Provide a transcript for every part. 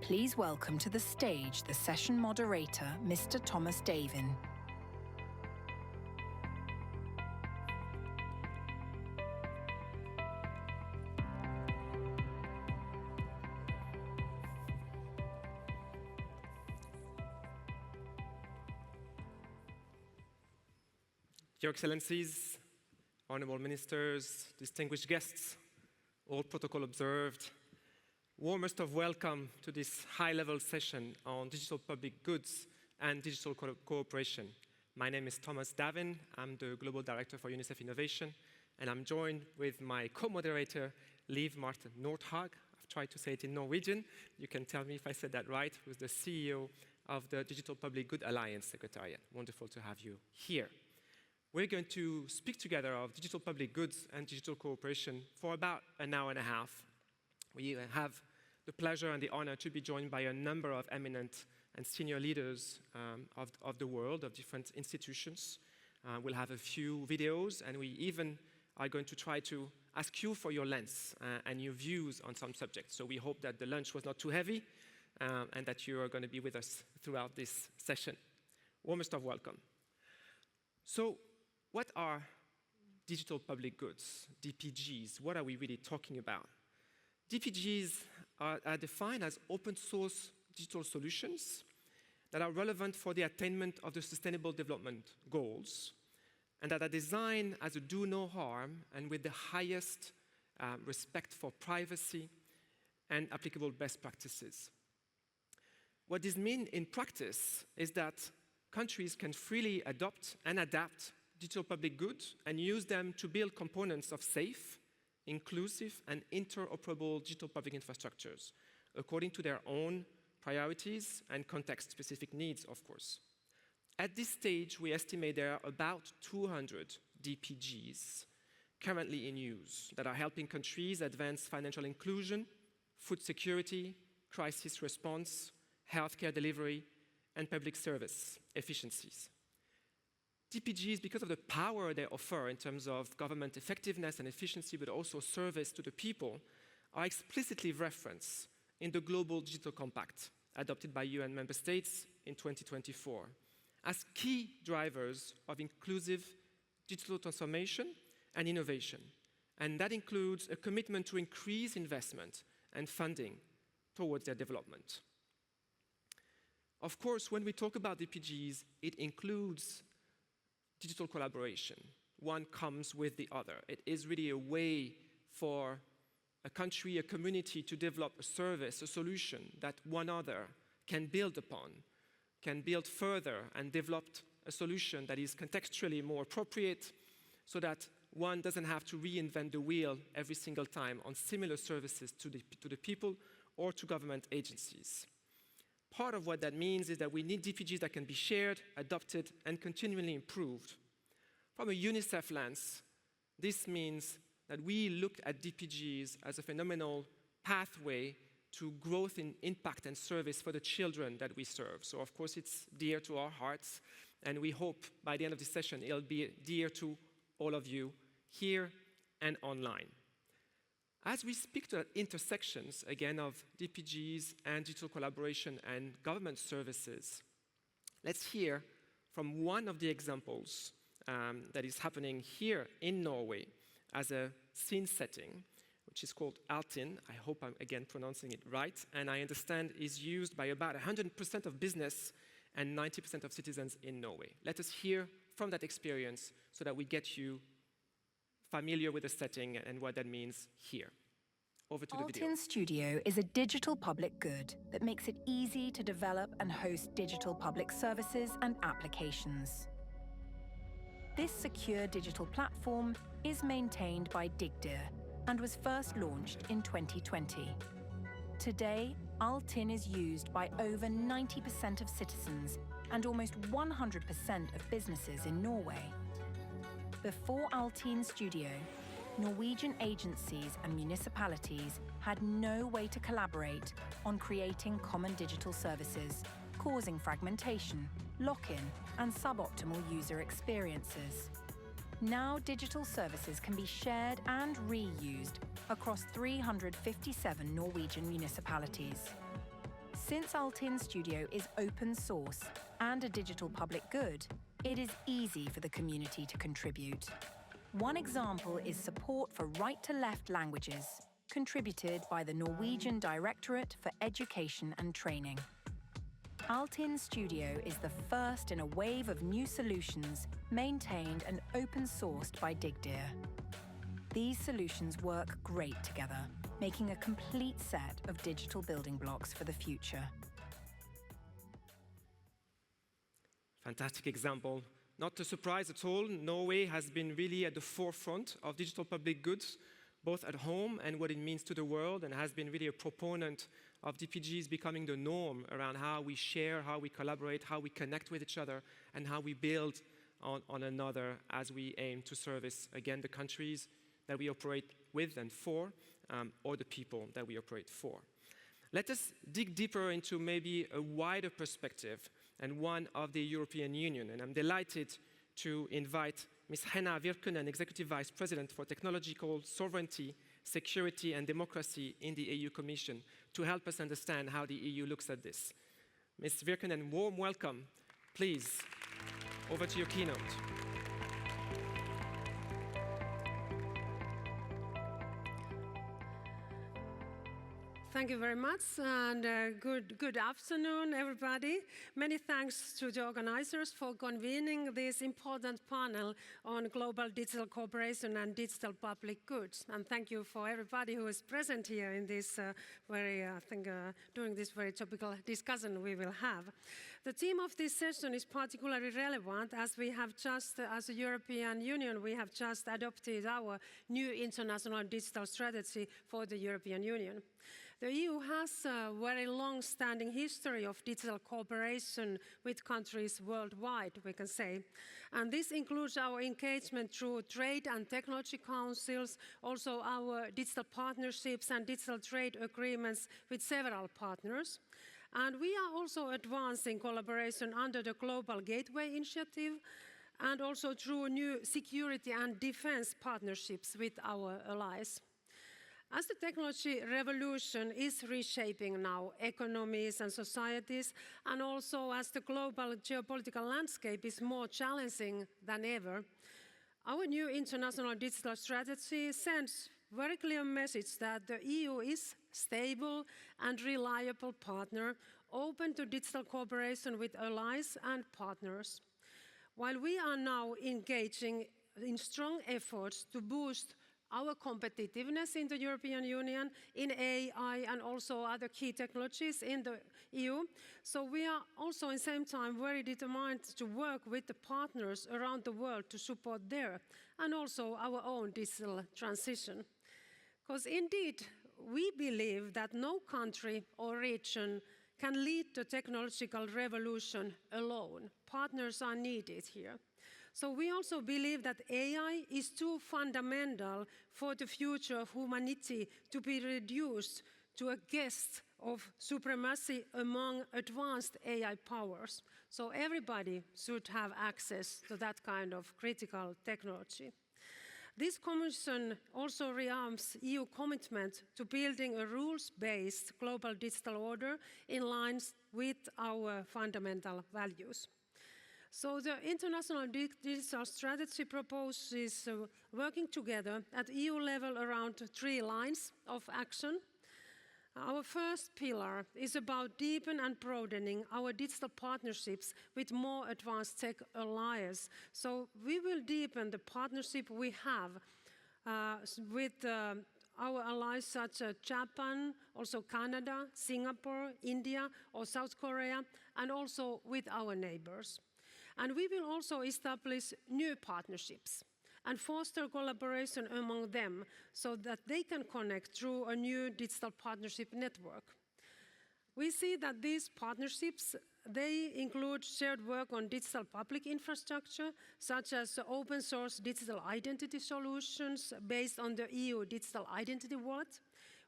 Please welcome to the stage the session moderator, Mr. Thomas Davin. Your Excellencies, Honourable Ministers, distinguished guests, all protocol observed, warmest of welcome to this high-level session on digital public goods and digital cooperation. My name is Thomas Davin. I'm the Global Director for UNICEF Innovation, and I'm joined with my co-moderator, Liv Martin Nordhag. I've tried to say it in Norwegian. You can tell me if I said that right, who's the CEO of the Digital Public Good Alliance Secretariat. Wonderful to have you here. We're going to speak together of digital public goods and digital cooperation for about an hour and a half. We have the pleasure and the honor to be joined by a number of eminent and senior leaders of the world, of different institutions. We'll have a few videos, and we even are going to try to ask you for your lens and your views on some subjects. So we hope that the lunch was not too heavy and that you are going to be with us throughout this session. Warmest of welcome. So, what are digital public goods, DPGs? What are we really talking about? DPGs are defined as open source digital solutions that are relevant for the attainment of the Sustainable Development Goals and that are designed as a do no harm and with the highest respect for privacy and applicable best practices. What this means in practice is that countries can freely adopt and adapt digital public goods and use them to build components of safe, inclusive, and interoperable digital public infrastructures, according to their own priorities and context-specific needs, of course. At this stage, we estimate there are about 200 DPGs currently in use that are helping countries advance financial inclusion, food security, crisis response, healthcare delivery, and public service efficiencies. DPGs, because of the power they offer in terms of government effectiveness and efficiency, but also service to the people, are explicitly referenced in the Global Digital Compact, adopted by UN member states in 2024, as key drivers of inclusive digital transformation and innovation. And that includes a commitment to increase investment and funding towards their development. Of course, when we talk about DPGs, it includes digital collaboration. One comes with the other. It is really a way for a country, a community to develop a service, a solution that one other can build upon, can build further and develop a solution that is contextually more appropriate so that one doesn't have to reinvent the wheel every single time on similar services to the people or to government agencies. Part of what that means is that we need DPGs that can be shared, adopted, and continually improved. From a UNICEF lens, this means that we look at DPGs as a phenomenal pathway to growth in impact and service for the children that we serve. So, of course, it's dear to our hearts, and we hope by the end of this session it'll be dear to all of you here and online. As we speak to intersections, again, of DPGs and digital collaboration and government services, let's hear from one of the examples that is happening here in Norway as a scene setting, which is called Altinn. I hope I'm, again, pronouncing it right, and I understand is used by about 100% of business and 90% of citizens in Norway. Let us hear from that experience so that we get you familiar with the setting and what that means here. Over to the video. Altinn Studio is a digital public good that makes it easy to develop and host digital public services and applications. This secure digital platform is maintained by Digdir and was first launched in 2020. Today, Altinn is used by over 90% of citizens and almost 100% of businesses in Norway. Before Altinn Studio, Norwegian agencies and municipalities had no way to collaborate on creating common digital services, causing fragmentation, lock-in, and suboptimal user experiences. Now digital services can be shared and reused across 357 Norwegian municipalities. Since Altin Studio is open source and a digital public good, it is easy for the community to contribute. One example is support for right-to-left languages, contributed by the Norwegian Directorate for Education and Training. Altin Studio is the first in a wave of new solutions maintained and open-sourced by DigDear. These solutions work great together, making a complete set of digital building blocks for the future. Fantastic example. Not a surprise at all, Norway has been really at the forefront of digital public goods, both at home and what it means to the world, and has been really a proponent of DPGs becoming the norm around how we share, how we collaborate, how we connect with each other, and how we build on another as we aim to service, again, the countries that we operate with and for, or the people that we operate for. Let us dig deeper into maybe a wider perspective and one of the European Union. And I'm delighted to invite Ms. Henna Virkkunen, Executive Vice President for Technological Sovereignty, Security and Democracy in the EU Commission, to help us understand how the EU looks at this. Ms. Virkkunen, warm welcome. Please, over to your keynote. Thank you very much, and good afternoon, everybody. Many thanks to the organizers for convening this important panel on global digital cooperation and digital public goods. And thank you for everybody who is present here in this during this very topical discussion we will have. The theme of this session is particularly relevant as we have just, as a European Union, we have just adopted our new international digital strategy for the European Union. The EU has a very long-standing history of digital cooperation with countries worldwide, we can say. And this includes our engagement through trade and technology councils, also our digital partnerships and digital trade agreements with several partners. And we are also advancing collaboration under the Global Gateway Initiative and also through new security and defense partnerships with our allies. As the technology revolution is reshaping now economies and societies, and also as the global geopolitical landscape is more challenging than ever, our new international digital strategy sends a very clear message that the EU is stable and reliable partner, open to digital cooperation with allies and partners. While we are now engaging in strong efforts to boost our competitiveness in the European Union, in AI and also other key technologies in the EU. So we are also at the same time very determined to work with the partners around the world to support their and also our own digital transition. Because indeed, we believe that no country or region can lead the technological revolution alone. Partners are needed here. So we also believe that AI is too fundamental for the future of humanity to be reduced to a guest of supremacy among advanced AI powers. So everybody should have access to that kind of critical technology. This Commission also reaffirms EU commitment to building a rules-based global digital order in line with our fundamental values. So the international digital strategy proposes working together at EU level around 3 lines of action. Our first pillar is about deepening and broadening our digital partnerships with more advanced tech allies. So we will deepen the partnership we have with our allies such as Japan, also Canada, Singapore, India, or South Korea, and also with our neighbors. And we will also establish new partnerships and foster collaboration among them so that they can connect through a new digital partnership network. We see that these partnerships, they include shared work on digital public infrastructure, such as open source digital identity solutions based on the EU Digital Identity Wallet,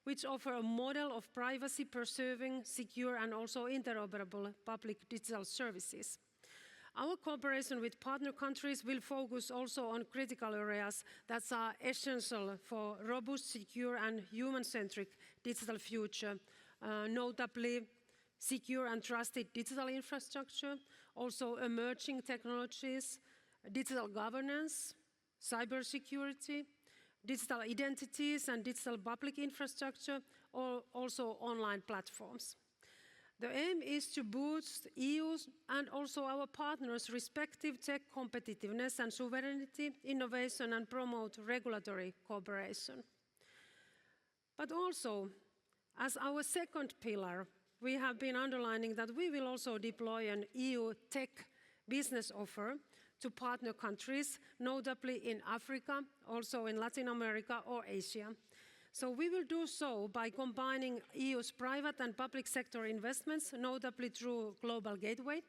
which offer a model of privacy-preserving, secure, and also interoperable public digital services. Our cooperation with partner countries will focus also on critical areas that are essential for robust, secure, and human-centric digital future, notably secure and trusted digital infrastructure, also emerging technologies, digital governance, cybersecurity, digital identities and digital public infrastructure, or also online platforms. The aim is to boost EU's and also our partners' respective tech competitiveness and sovereignty, innovation, and promote regulatory cooperation. But also, as our second pillar, we have been underlining that we will also deploy an EU tech business offer to partner countries, notably in Africa, also in Latin America or Asia. So we will do so by combining EU's private and public sector investments, notably through Global Gateway.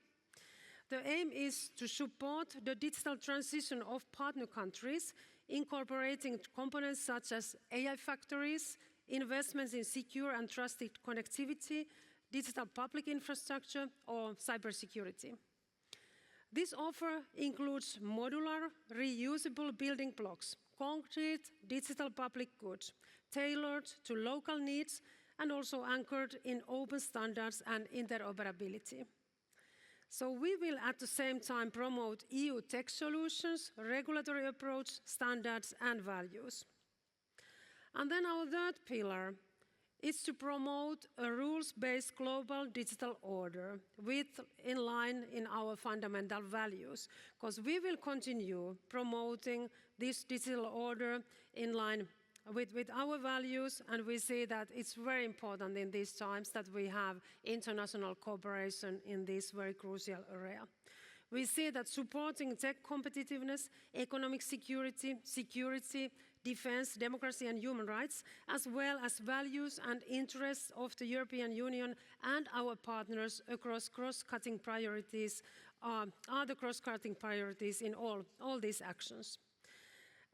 The aim is to support the digital transition of partner countries, incorporating components such as AI factories, investments in secure and trusted connectivity, digital public infrastructure, or cybersecurity. This offer includes modular, reusable building blocks, concrete digital public goods, tailored to local needs and also anchored in open standards and interoperability. So we will at the same time promote EU tech solutions, regulatory approach, standards and values. And then our third pillar is to promote a rules-based global digital order in line in our fundamental values, because we will continue promoting this digital order in line with our values, and we see that it's very important in these times that we have international cooperation in this very crucial area. We see that supporting tech competitiveness, economic security, defense, democracy and human rights, as well as values and interests of the European Union and our partners across cross-cutting priorities are the cross-cutting priorities in all these actions.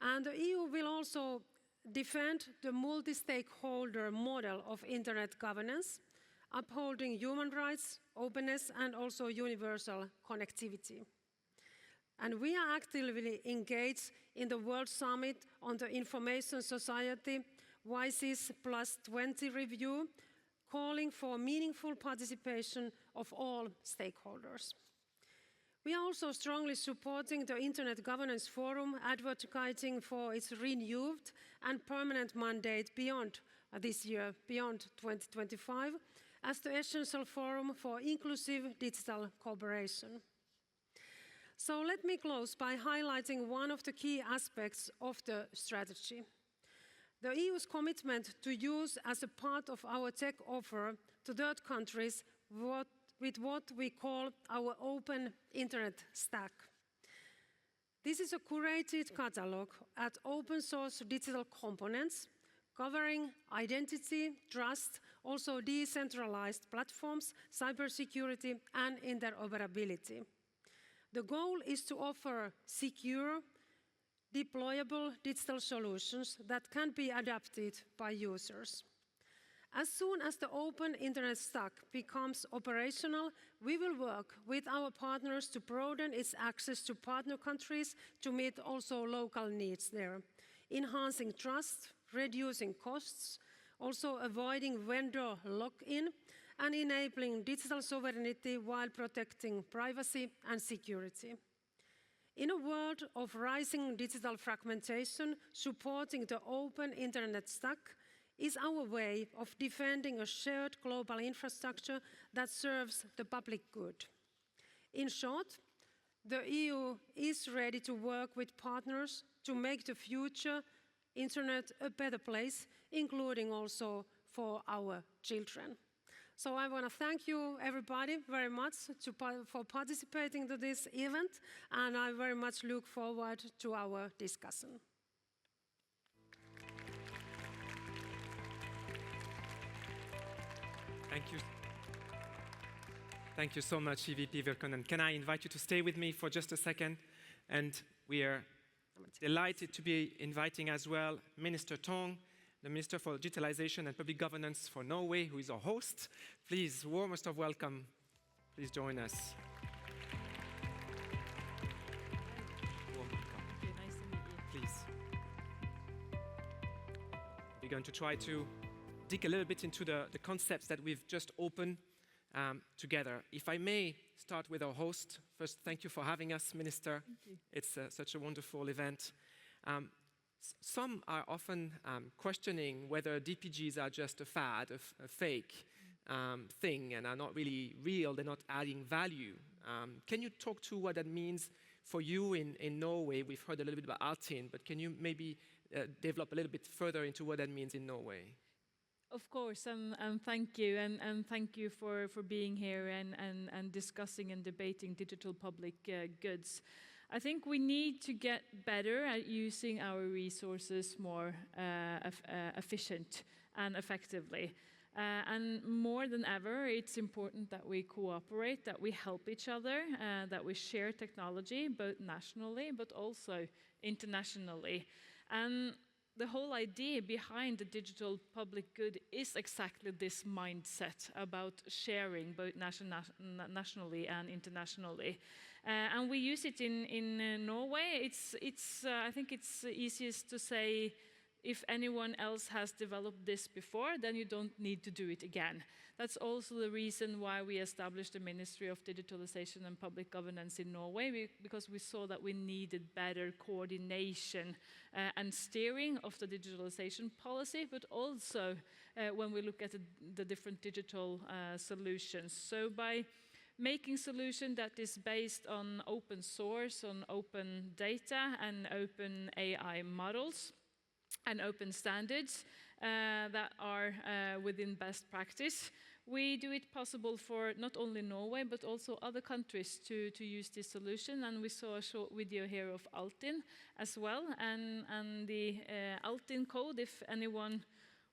And the EU will also defend the multi-stakeholder model of internet governance, upholding human rights, openness, and also universal connectivity. And we are actively engaged in the World Summit on the Information Society WISE's Plus 20 review, calling for meaningful participation of all stakeholders. We are also strongly supporting the Internet Governance Forum, advocating for its renewed and permanent mandate beyond this year, beyond 2025, as the essential forum for inclusive digital cooperation. So let me close by highlighting one of the key aspects of the strategy. The EU's commitment to use as a part of our tech offer to third countries with what we call our open internet stack. This is a curated catalogue at open source digital components covering identity, trust, also decentralized platforms, cybersecurity, and interoperability. The goal is to offer secure, deployable digital solutions that can be adapted by users. As soon as the open internet stack becomes operational, we will work with our partners to broaden its access to partner countries to meet also local needs there, enhancing trust, reducing costs, also avoiding vendor lock-in, and enabling digital sovereignty while protecting privacy and security. In a world of rising digital fragmentation, supporting the open internet stack is our way of defending a shared global infrastructure that serves the public good. In short, the EU is ready to work with partners to make the future internet a better place, including also for our children. So I want to thank you, everybody, very much for participating in this event, and I very much look forward to our discussion. Thank you. Thank you so much, EVP Virkonen. Can I invite you to stay with me for just a second? And we are delighted to be inviting as well Minister Tong, the Minister for Digitalization and Public Governance for Norway, who is our host. Please, warmest of welcome. Please join us. Warm welcome. Thank you. Nice to meet you. Please. We're going to try to dig a little bit into the concepts that we've just opened together. If I may start with our host. First, thank you for having us, Minister. Thank you. It's such a wonderful event. Some are often questioning whether DPGs are just a fad, a fake thing, and are not really real, they're not adding value. Can you talk to what that means for you in Norway? We've heard a little bit about Altinn, but can you maybe develop a little bit further into what that means in Norway? Of course, and thank you, and thank you for being here and discussing and debating digital public goods. I think we need to get better at using our resources more efficient and effectively. And more than ever, it's important that we cooperate, that we help each other, that we share technology, both nationally but also internationally. And the whole idea behind the digital public good is exactly this mindset about sharing both nationally and internationally. And we use it in Norway. I think it's easiest to say, if anyone else has developed this before, then you don't need to do it again. That's also the reason why we established the Ministry of Digitalization and Public Governance in Norway, because we saw that we needed better coordination and steering of the digitalization policy, but also when we look at the different digital solutions. So by making solution that is based on open source, on open data and open AI models, and open standards that are within best practice, we do it possible for not only Norway but also other countries to use this solution. And we saw a short video here of Altinn as well, and the Altinn code. If anyone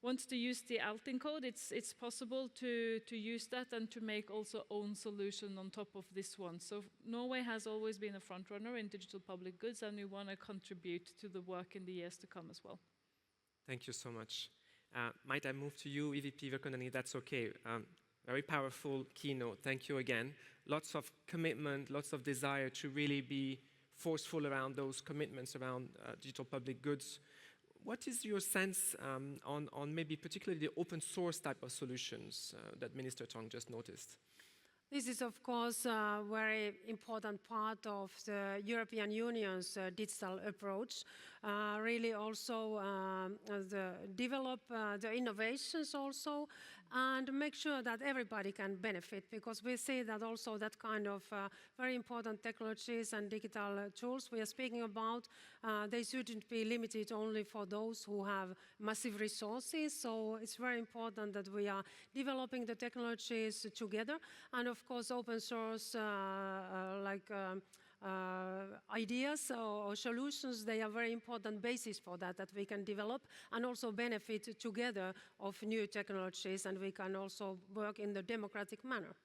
wants to use the Altinn code, it's possible to use that and to make also own solution on top of this one. So Norway has always been a front runner in digital public goods, and we want to contribute to the work in the years to come as well. Thank you so much. Might I move to you, EVP Virkonani? That's okay. Very powerful keynote. Thank you again. Lots of commitment, lots of desire to really be forceful around those commitments around digital public goods. What is your sense on maybe particularly the open source type of solutions that Minister Tong just noticed? This is, of course, a very important part of the European Union's digital approach. Really also develop the innovations also, and make sure that everybody can benefit, because we see that also that kind of very important technologies and digital tools we are speaking about, they shouldn't be limited only for those who have massive resources. So it's very important that we are developing the technologies together, and of course open source ideas or solutions, they are very important basis for that we can develop and also benefit together of new technologies, and we can also work in the democratic manner.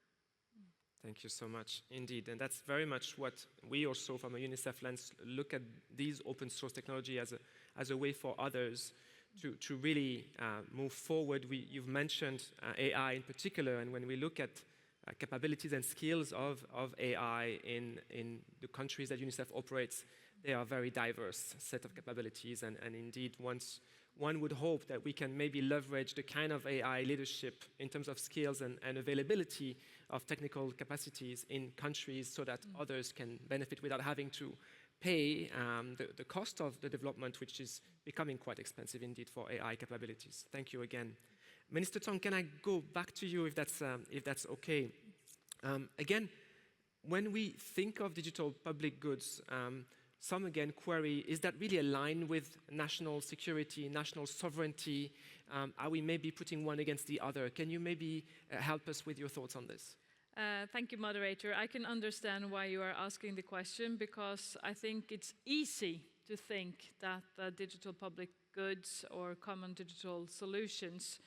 Thank you so much, indeed. And that's very much what we also, from a UNICEF lens, look at these open source technology as a way for others to really move forward. You've mentioned AI in particular, and when we look at capabilities and skills of AI in the countries that UNICEF operates, they are a very diverse set of capabilities, and indeed one would hope that we can maybe leverage the kind of AI leadership in terms of skills and availability of technical capacities in countries so that others can benefit without having to pay the cost of the development, which is becoming quite expensive indeed for AI capabilities. Thank you again. Minister Tong, can I go back to you if that's okay? Again, when we think of digital public goods, some again query, is that really aligned with national security, national sovereignty? Are we maybe putting one against the other? Can you maybe help us with your thoughts on this? Thank you, moderator. I can understand why you are asking the question, because I think it's easy to think that digital public goods or common digital solutions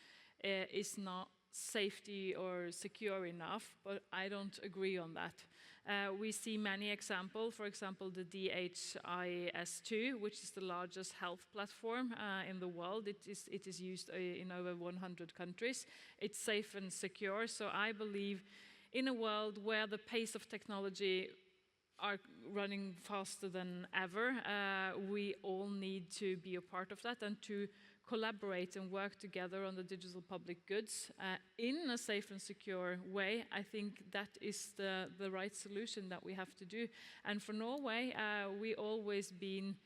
is not safety or secure enough, but I don't agree on that. We see many examples, for example, the DAY1, which is the largest health platform in the world. It is used in over 100 countries. It's safe and secure, so I believe in a world where the pace of technology are running faster than ever, we all need need to be a part of that and to collaborate and work together on the digital public goods in a safe and secure way. I think that is the right solution that we have to do. And for Norway, we always been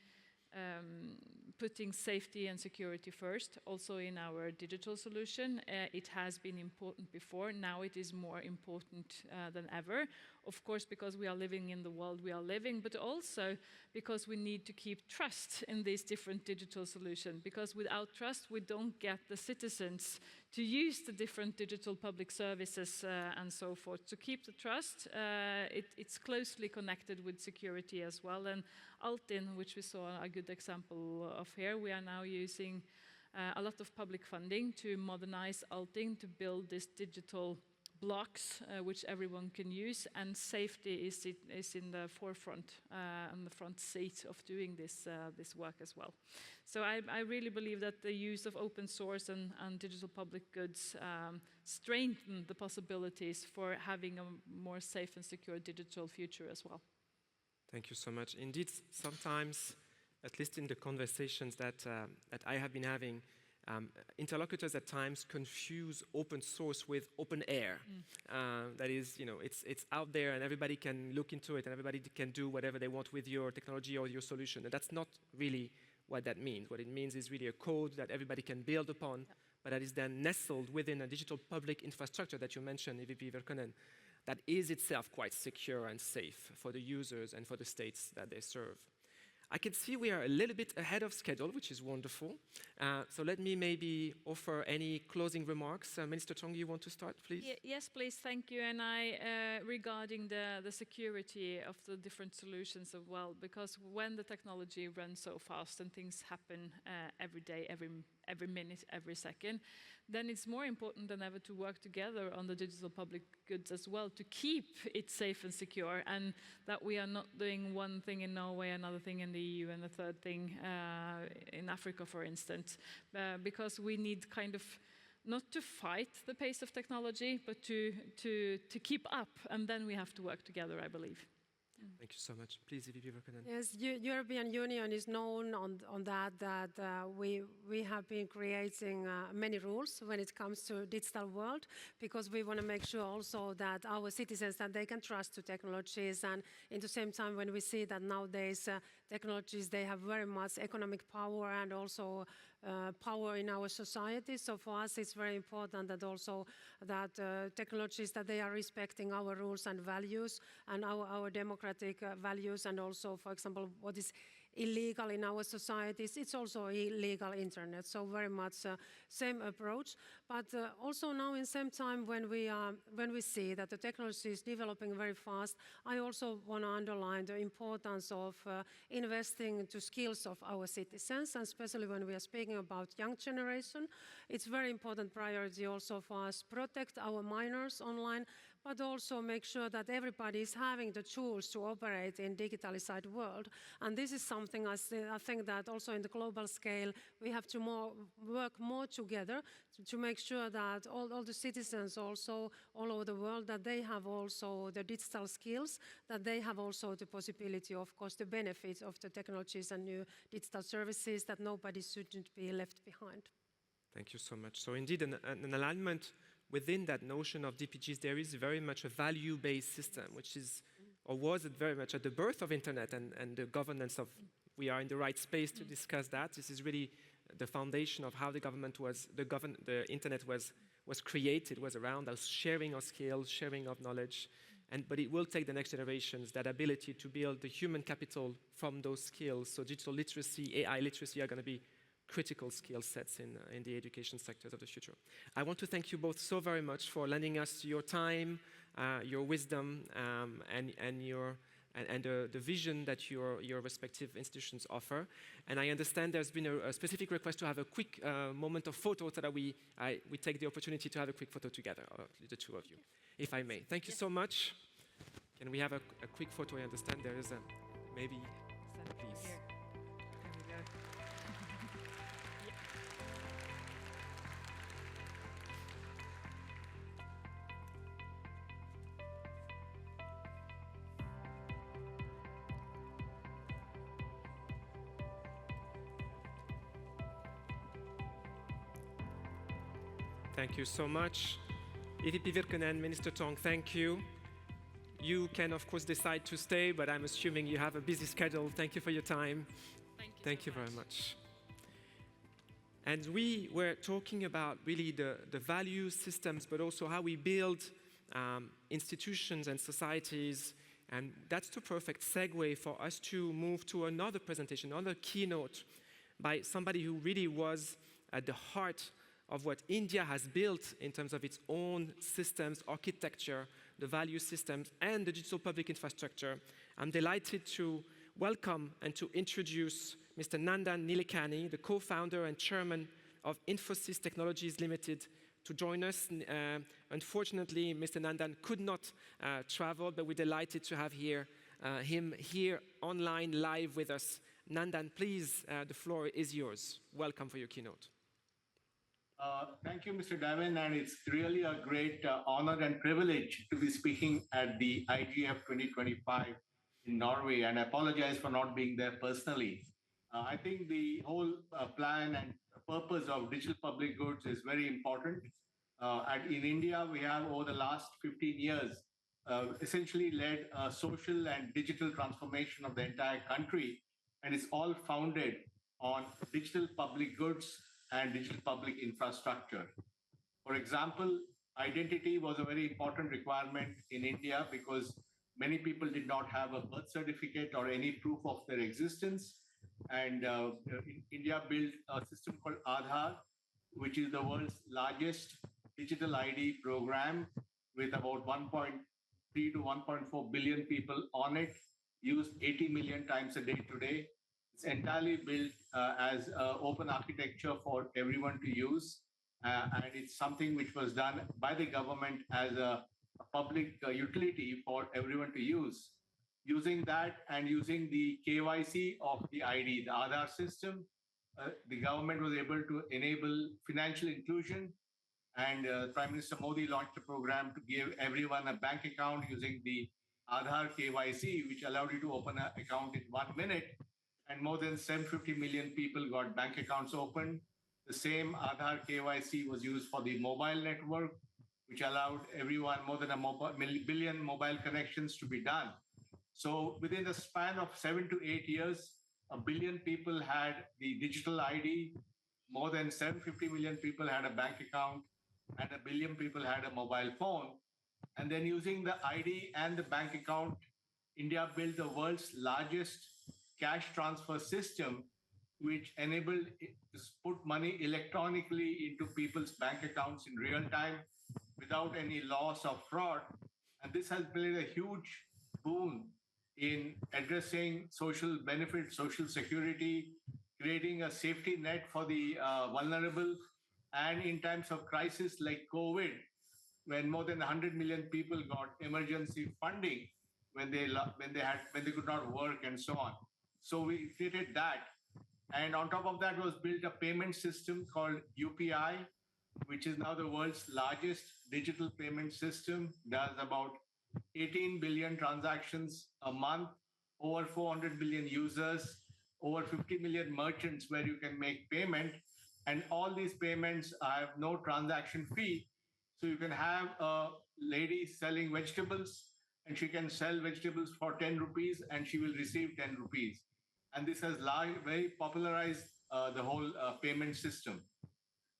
putting safety and security first, also in our digital solution. It has been important before. Now it is more important than ever. Of course, because we are living in the world we are living, but also because we need to keep trust in these different digital solutions. Because without trust, we don't get the citizens to use the different digital public services and so forth. To keep the trust, it's closely connected with security as well. And Altinn, which we saw a good example of here, we are now using a lot of public funding to modernize Altinn, to build these digital blocks which everyone can use, and safety is in the forefront, on the front seat of doing this work as well. So I really believe that the use of open source and digital public goods strengthen the possibilities for having a more safe and secure digital future as well. Thank you so much. Indeed, sometimes, at least in the conversations that I have been having, interlocutors at times confuse open source with open air. That is, it's out there and everybody can look into it and everybody can do whatever they want with your technology or your solution. And that's not really what that means. What it means is really a code that everybody can build upon, but that is then nestled within a digital public infrastructure that you mentioned, EVP Verkonen, that is itself quite secure and safe for the users and for the states that they serve. I can see we are a little bit ahead of schedule, which is wonderful. So let me maybe offer any closing remarks. Minister Chong, you want to start, please? Yes, please, thank you. And regarding the security of the different solutions as well, because when the technology runs so fast and things happen every day, every minute, every second, then it's more important than ever to work together on the digital public goods as well, to keep it safe and secure, and that we are not doing one thing in Norway, another thing in the EU, and a third thing in Africa, for instance, because we need kind of not to fight the pace of technology, but to keep up, and then we have to work together, I believe. Thank you so much. Please, EVP Verkonen. Yes, European Union is known on that we have been creating many rules when it comes to digital world, because we want to make sure also that our citizens, that they can trust to technologies, and in the same time when we see that nowadays technologies, they have very much economic power and also power in our society. So for us, it's very important that also that technologies, that they are respecting our rules and values and our democratic values, and also, for example, what is illegal in our societies, it's also illegal internet. So very much same approach. But also now in same time when we see that the technology is developing very fast, I also want to underline the importance of investing to skills of our citizens, and especially when we are speaking about young generation, it's very important priority also for us protect our minors online, but also make sure that everybody is having the tools to operate in digitalized world. And this is something I think that also in the global scale, we have to work more together to make sure that all the citizens also all over the world, that they have also the digital skills, that they have also the possibility, of course, the benefits of the technologies and new digital services, that nobody shouldn't be left behind. Thank you so much. So indeed, an alignment within that notion of DPGs, there is very much a value-based system, which is, or was very much at the birth of internet and the governance of, we are in the right space to discuss that. This is really the foundation of how the internet was created, was around us sharing of skills, sharing of knowledge, but it will take the next generations that ability to build the human capital from those skills. So digital literacy, AI literacy are going to be critical skill sets in the education sectors of the future. I want to thank you both so very much for lending us your time, your wisdom, and the vision that your respective institutions offer. And I understand there's been a specific request to have a quick moment of photo, so that we take the opportunity to have a quick photo together, the two of you, if I may. Thank you so much. Can we have a quick photo? I understand there is maybe, please. Thank you so much. EVP Virkanen, Minister Tong, thank you. You can, of course, decide to stay, but I'm assuming you have a busy schedule. Thank you for your time. Thank you very much. And we were talking about really the value systems, but also how we build institutions and societies. And that's the perfect segue for us to move to another presentation, another keynote by somebody who really was at the heart of what India has built in terms of its own systems, architecture, the value systems, and the digital public infrastructure. I'm delighted to welcome and to introduce Mr. Nandan Nilekani, the co-founder and chairman of Infosys Technologies Limited, to join us. Unfortunately, Mr. Nandan could not travel, but we're delighted to have him here online live with us. Nandan, please, the floor is yours. Welcome for your keynote. Thank you, Mr. Davin, and it's really a great honor and privilege to be speaking at the IGF 2025 in Norway, and I apologize for not being there personally. I think the whole plan and purpose of digital public goods is very important. In India, we have over the last 15 years essentially led a social and digital transformation of the entire country, and it's all founded on digital public goods and digital public infrastructure. For example, identity was a very important requirement in India because many people did not have a birth certificate or any proof of their existence. And India built a system called Aadhaar, which is the world's largest digital ID program with about 1.3 to 1.4 billion people on it, used 80 million times a day today. It's entirely built as open architecture for everyone to use. And it's something which was done by the government as a public utility for everyone to use. Using that and using the KYC of the ID, the Aadhaar system, the government was able to enable financial inclusion. And Prime Minister Modi launched a program to give everyone a bank account using the Aadhaar KYC, which allowed you to open an account in 1 minute. And more than 750 million people got bank accounts opened. The same Aadhaar KYC was used for the mobile network, which allowed everyone more than a billion mobile connections to be done. So within the span of 7 to 8 years, a billion people had the digital ID, more than 750 million people had a bank account, and a billion people had a mobile phone. And then using the ID and the bank account, India built the world's largest cash transfer system, which enabled it to put money electronically into people's bank accounts in real time without any loss or fraud. And this has played a huge boon in addressing social benefits, social security, creating a safety net for the vulnerable. And in times of crisis like COVID, when more than 100 million people got emergency funding when they could not work and so on. So we created that. And on top of that was built a payment system called UPI, which is now the world's largest digital payment system, does about 18 billion transactions a month, over 400 million users, over 50 million merchants where you can make payment. And all these payments have no transaction fee. So you can have a lady selling vegetables and she can sell vegetables for 10 rupees and she will receive 10 rupees. And this has very popularized the whole payment system.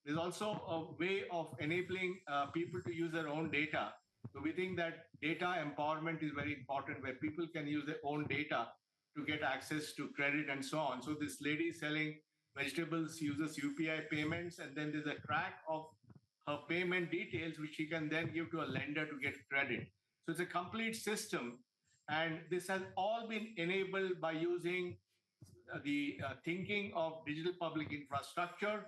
There's also a way of enabling people to use their own data. So we think that data empowerment is very important, where people can use their own data to get access to credit and so on. So this lady selling vegetables uses UPI payments, and then there's a track of her payment details, which she can then give to a lender to get credit. So it's a complete system. And this has all been enabled by using the thinking of digital public infrastructure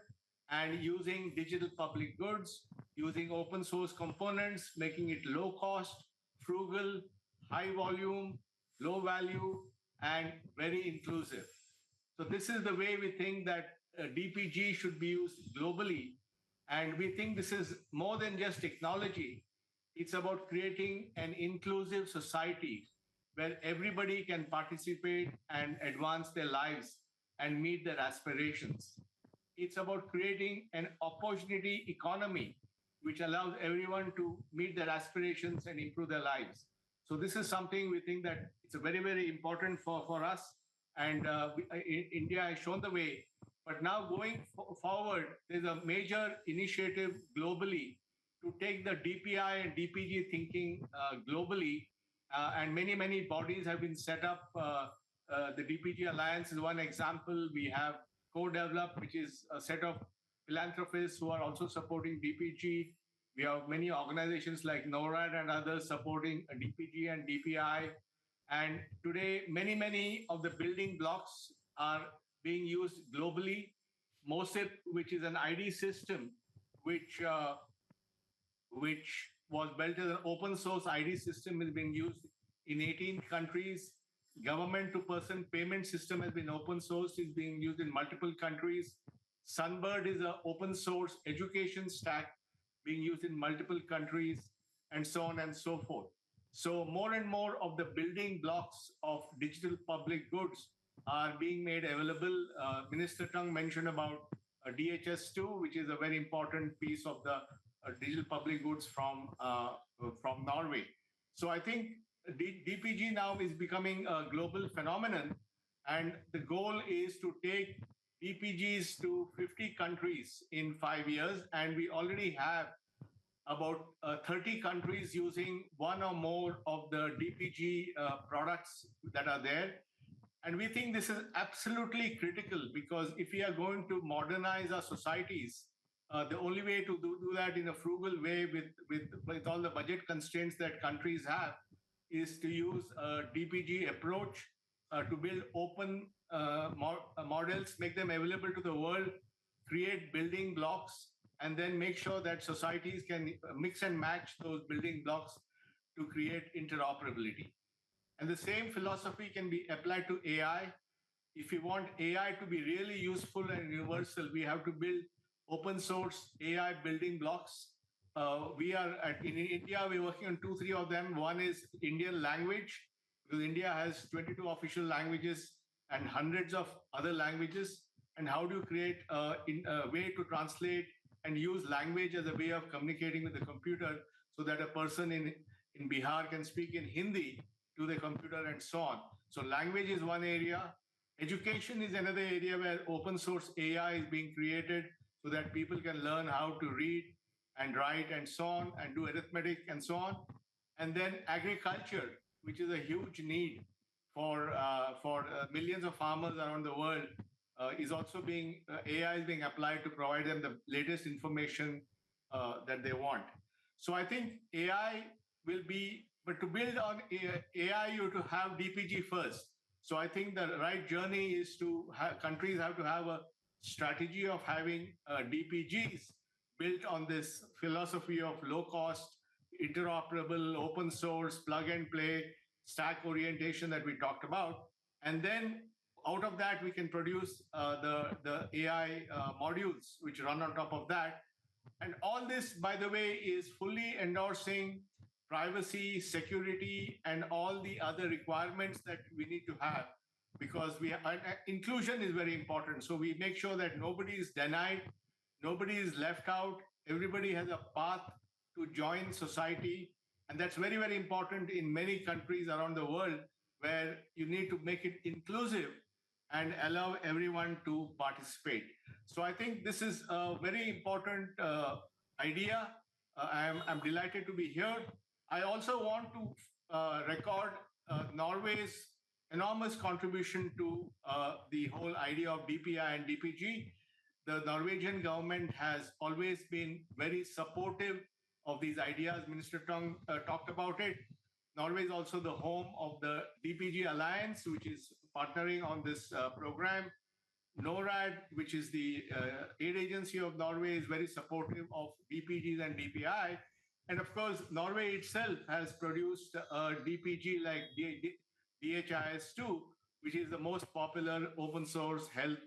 and using digital public goods, using open source components, making it low cost, frugal, high volume, low value, and very inclusive. So this is the way we think that DPG should be used globally. And we think this is more than just technology. It's about creating an inclusive society where everybody can participate and advance their lives and meet their aspirations. It's about creating an opportunity economy which allows everyone to meet their aspirations and improve their lives. So this is something we think that it's a very, very important for us. And India has shown the way. But now going forward, there's a major initiative globally to take the DPI and DPG thinking globally. And many, many bodies have been set up. The DPG Alliance is one example. We have co-developed, which is a set of philanthropists who are also supporting DPG. We have many organizations like NORAD and others supporting DPG and DPI. And today, many, many of the building blocks are being used globally. MOSIP, which is an ID system, which was built as an open source ID system, is being used in 18 countries. Government to person payment system has been open sourced, is being used in multiple countries. Sunbird is an open source education stack being used in multiple countries, and so on and so forth. So more and more of the building blocks of digital public goods are being made available. Minister Tung mentioned about DHS2, which is a very important piece of the digital public goods from Norway. So I think DPG now is becoming a global phenomenon, and the goal is to take DPGs to 50 countries in 5 years, and we already have about 30 countries using one or more of the DPG products that are there. And we think this is absolutely critical, because if we are going to modernize our societies, the only way to do that in a frugal way with all the budget constraints that countries have is to use a DPG approach to build open models, make them available to the world, create building blocks, and then make sure that societies can mix and match those building blocks to create interoperability. And the same philosophy can be applied to AI. If you want AI to be really useful and universal, we have to build open source AI building blocks. In India, we're working on 2-3 of them. One is Indian language, because India has 22 official languages and hundreds of other languages. And how do you create a way to translate and use language as a way of communicating with the computer, so that a person in Bihar can speak in Hindi to the computer and so on. So language is one area. Education is another area where open source AI is being created so that people can learn how to read and write and so on, and do arithmetic and so on. And then agriculture, which is a huge need for millions of farmers around the world, is also being, AI is being applied to provide them the latest information that they want. So I think AI will be, but to build on AI, you have to have DPG first. So I think the right journey is to have, countries have to have a strategy of having DPGs built on this philosophy of low cost, interoperable, open source, plug and play, stack orientation that we talked about. And then out of that, we can produce the AI modules which run on top of that. And all this, by the way, is fully endorsing privacy, security, and all the other requirements that we need to have, because inclusion is very important. So we make sure that nobody is denied, nobody is left out, everybody has a path to join society. And that's very, very important in many countries around the world, where you need to make it inclusive and allow everyone to participate. So I think this is a very important idea. I'm delighted to be here. I also want to record Norway's enormous contribution to the whole idea of DPI and DPG. The Norwegian government has always been very supportive of these ideas. Minister Tung talked about it. Norway is also the home of the DPG Alliance, which is partnering on this program. NORAD, which is the aid agency of Norway, is very supportive of DPGs and DPI. And of course, Norway itself has produced a DPG like DHIS2, which is the most popular open source health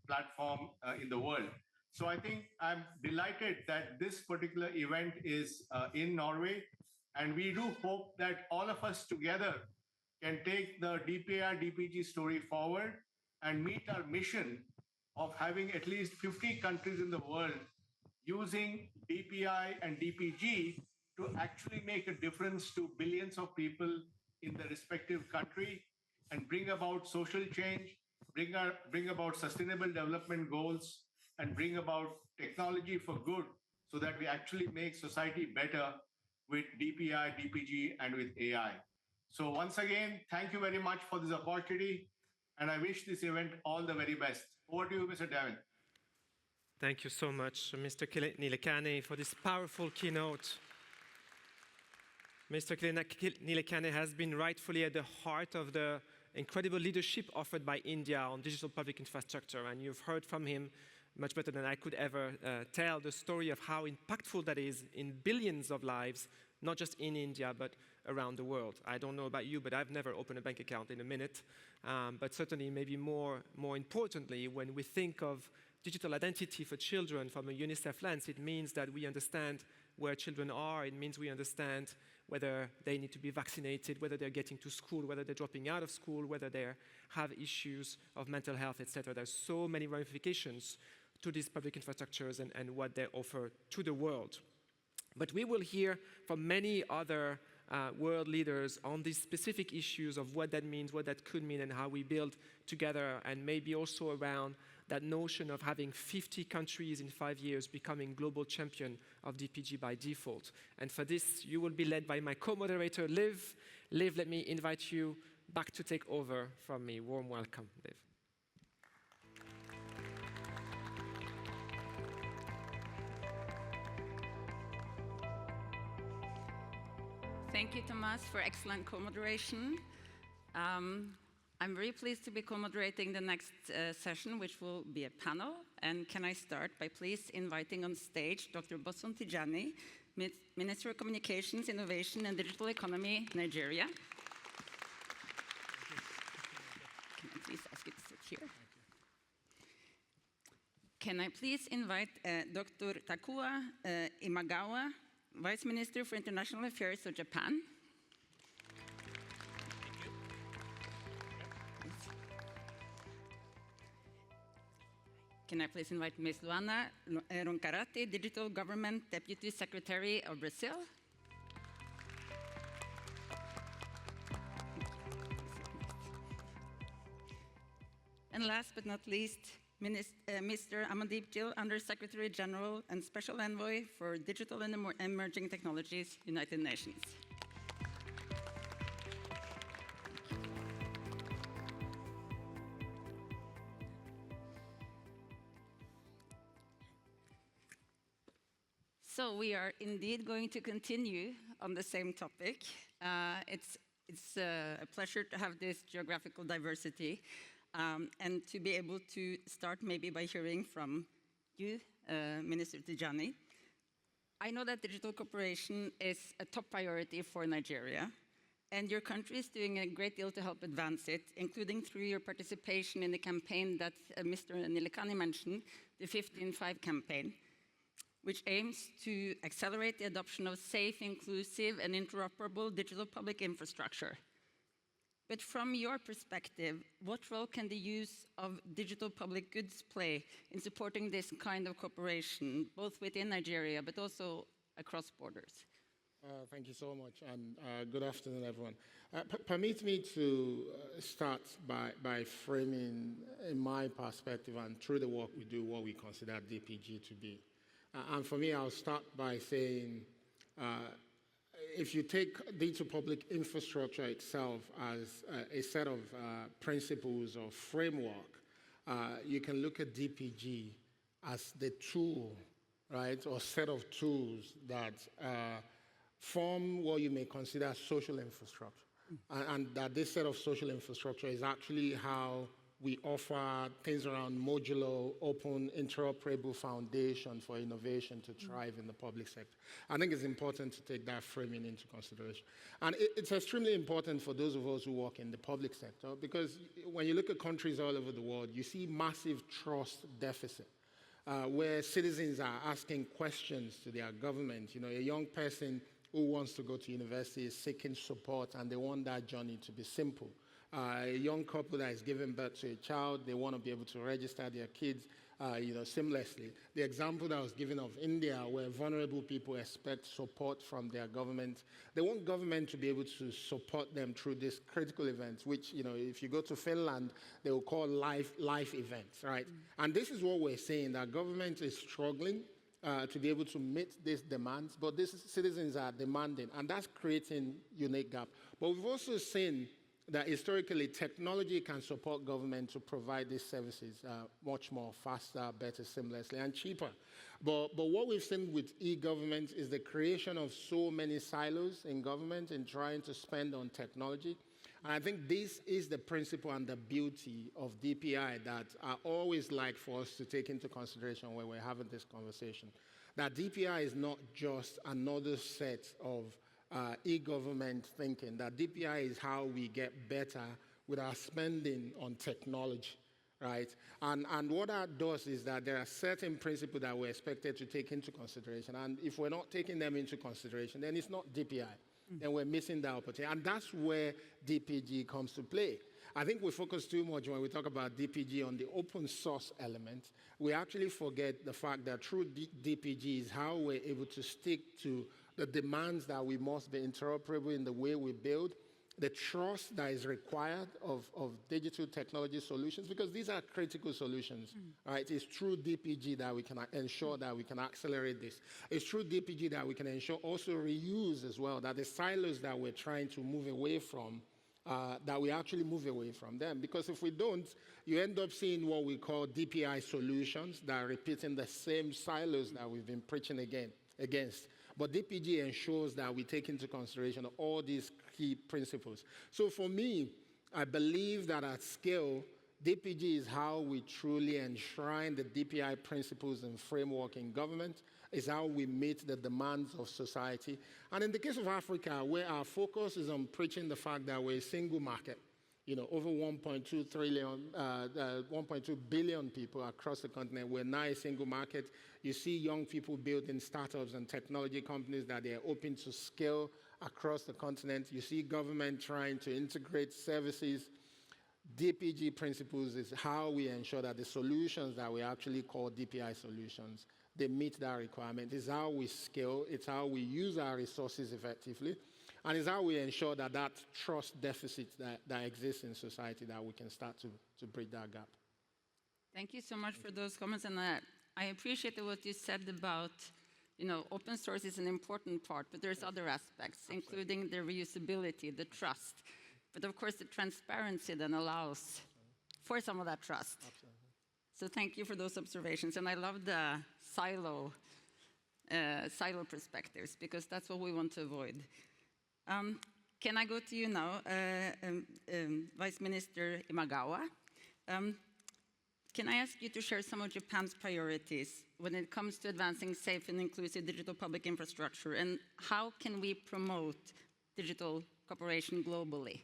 platform in the world. So I think I'm delighted that this particular event is in Norway. And we do hope that all of us together can take the DPI DPG story forward and meet our mission of having at least 50 countries in the world using DPI and DPG to actually make a difference to billions of people in the respective country and bring about social change, bring about sustainable development goals, and bring about technology for good so that we actually make society better with DPI, DPG, and with AI. So once again, thank you very much for this opportunity, and I wish this event all the very best. Over to you, Mr. Davin. Thank you so much, Mr. Nilekani, for this powerful keynote. Mr. Nilekani has been rightfully at the heart of the incredible leadership offered by India on digital public infrastructure, and you've heard from him much better than I could ever tell the story of how impactful that is in billions of lives, not just in India, but around the world. I don't know about you, but I've never opened a bank account in a minute. But certainly, maybe more importantly, when we think of digital identity for children from a UNICEF lens, it means that we understand where children are. It means we understand whether they need to be vaccinated, whether they're getting to school, whether they're dropping out of school, whether they have issues of mental health, etc. There's so many ramifications to these public infrastructures and what they offer to the world. But we will hear from many other world leaders on these specific issues of what that means, what that could mean, and how we build together, and maybe also around that notion of having 50 countries in 5 years becoming global champion of DPG by default. And for this, you will be led by my co-moderator, Liv. Liv, let me invite you back to take over from me. Warm welcome, Liv. Thank you, Thomas, for excellent co-moderation. I'm very pleased to be co-moderating the next session, which will be a panel. And can I start by please inviting on stage Dr. Bosun Tijani, Minister of Communications, Innovation and Digital Economy, Nigeria. Can I please ask you to sit here? Can I please invite Dr. Takua Imagawa, Vice Minister for International Affairs of Japan. Can I please invite Ms. Luana Roncarate, Digital Government Deputy Secretary of Brazil? And last but not least, Mr. Amandeep Gill, Under-Secretary General and Special Envoy for Digital and Emerging Technologies, United Nations. So we are indeed going to continue on the same topic. It's a pleasure to have this geographical diversity. And to be able to start maybe by hearing from you, Minister Tijani. I know that digital cooperation is a top priority for Nigeria, and your country is doing a great deal to help advance it, including through your participation in the campaign that Mr. Nilekani mentioned, the 15/5 campaign, which aims to accelerate the adoption of safe, inclusive, and interoperable digital public infrastructure. But from your perspective, what role can the use of digital public goods play in supporting this kind of cooperation, both within Nigeria, but also across borders? Thank you so much, and good afternoon, everyone. Permit me to start by framing, in my perspective, and through the work we do, what we consider DPG to be. And for me, I'll start by saying, if you take digital public infrastructure itself as a set of principles or framework, you can look at DPG as the tool, right, or set of tools that form what you may consider social infrastructure. And that this set of social infrastructure is actually how we offer things around modular, open, interoperable foundation for innovation to thrive in the public sector. I think it's important to take that framing into consideration. And it's extremely important for those of us who work in the public sector, because when you look at countries all over the world, you see massive trust deficit, where citizens are asking questions to their government. You know, a young person who wants to go to university is seeking support, and they want that journey to be simple. A young couple that is giving birth to a child, they want to be able to register their kids seamlessly. The example that I was given of India, where vulnerable people expect support from their government. They want government to be able to support them through these critical events, which, if you go to Finland, they will call life events, right? And this is what we're saying, that government is struggling to be able to meet these demands, but these citizens are demanding, and that's creating unique gap. But we've also seen that historically technology can support government to provide these services much more faster, better, seamlessly, and cheaper. But what we've seen with e-government is the creation of so many silos in government in trying to spend on technology. And I think this is the principle and the beauty of DPI that I always like for us to take into consideration when we're having this conversation. That DPI is not just another set of e-government thinking, that DPI is how we get better with our spending on technology, right? And what that does is that there are certain principles that we're expected to take into consideration, and if we're not taking them into consideration, then it's not DPI. Then we're missing the opportunity, and that's where DPG comes to play. I think we focus too much when we talk about DPG on the open source element. We actually forget the fact that through DPG is how we're able to stick to the demands that we must be interoperable in the way we build, the trust that is required of digital technology solutions, because these are critical solutions, right? It's through DPG that we can ensure that we can accelerate this. It's through DPG that we can ensure also reuse as well, that the silos that we're trying to move away from, that we actually move away from them. Because if we don't, you end up seeing what we call DPI solutions that are repeating the same silos that we've been preaching against. But DPG ensures that we take into consideration all these key principles. So for me, I believe that at scale, DPG is how we truly enshrine the DPI principles and framework in government, is how we meet the demands of society. And in the case of Africa, where our focus is on preaching the fact that we're a single market, over 1.2 billion people across the continent. We're now a single market. You see young people building startups and technology companies that they're open to scale across the continent. You see government trying to integrate services. DPG principles is how we ensure that the solutions that we actually call DPI solutions, they meet that requirement. It's how we scale. It's how we use our resources effectively. And it's how we ensure that that trust deficit that exists in society, that we can start to bridge that gap. Thank you so much for those comments. And I appreciate what you said about, open source is an important part, but there's other aspects, including the reusability, the trust. But of course, the transparency then allows for some of that trust. Absolutely. So thank you for those observations. And I love the silo perspectives, because that's what we want to avoid. Can I go to you now, Vice Minister Imagawa? Can I ask you to share some of Japan's priorities when it comes to advancing safe and inclusive digital public infrastructure, and how can we promote digital cooperation globally?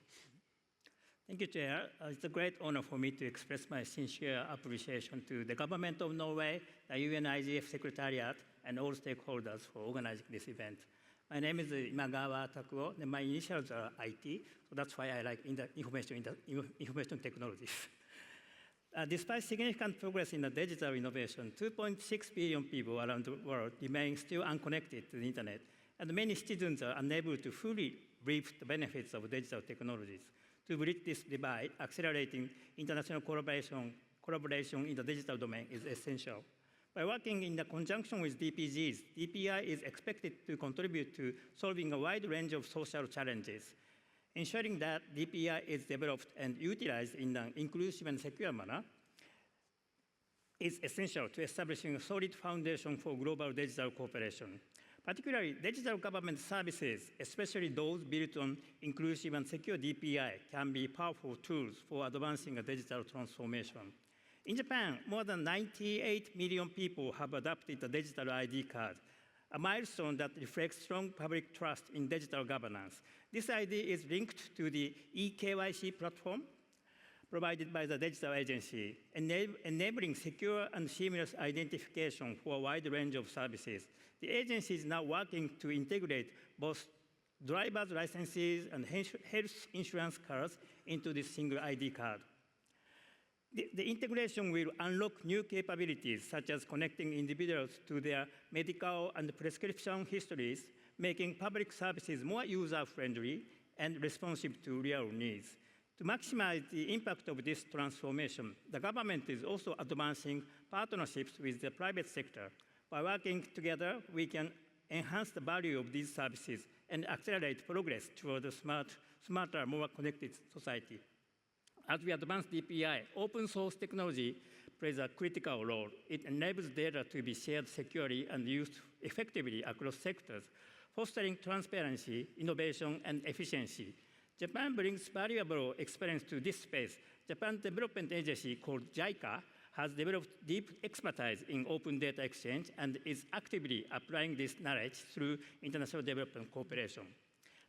Thank you, Chair. It's a great honor for me to express my sincere appreciation to the Government of Norway, the UN IGF Secretariat, and all stakeholders for organizing this event. My name is Imagawa Takuo, and my initials are IT, so that's why I like information technologies. Despite significant progress in the digital innovation, 2.6 billion people around the world remain still unconnected to the internet, and many citizens are unable to fully reap the benefits of digital technologies. To bridge this divide, accelerating international collaboration in the digital domain is essential. By working in conjunction with DPGs, DPI is expected to contribute to solving a wide range of social challenges. Ensuring that DPI is developed and utilized in an inclusive and secure manner is essential to establishing a solid foundation for global digital cooperation. Particularly, digital government services, especially those built on inclusive and secure DPI, can be powerful tools for advancing a digital transformation. In Japan, more than 98 million people have adopted the digital ID card, a milestone that reflects strong public trust in digital governance. This ID is linked to the eKYC platform provided by the digital agency, enabling secure and seamless identification for a wide range of services. The agency is now working to integrate both driver's licenses and health insurance cards into this single ID card. The integration will unlock new capabilities, such as connecting individuals to their medical and prescription histories, making public services more user-friendly and responsive to real needs. To maximize the impact of this transformation, the government is also advancing partnerships with the private sector. By working together, we can enhance the value of these services and accelerate progress toward a smarter, more connected society. As we advance DPI, open source technology plays a critical role. It enables data to be shared securely and used effectively across sectors, fostering transparency, innovation, and efficiency. Japan brings valuable experience to this space. Japan's development agency called JICA has developed deep expertise in open data exchange and is actively applying this knowledge through international development cooperation.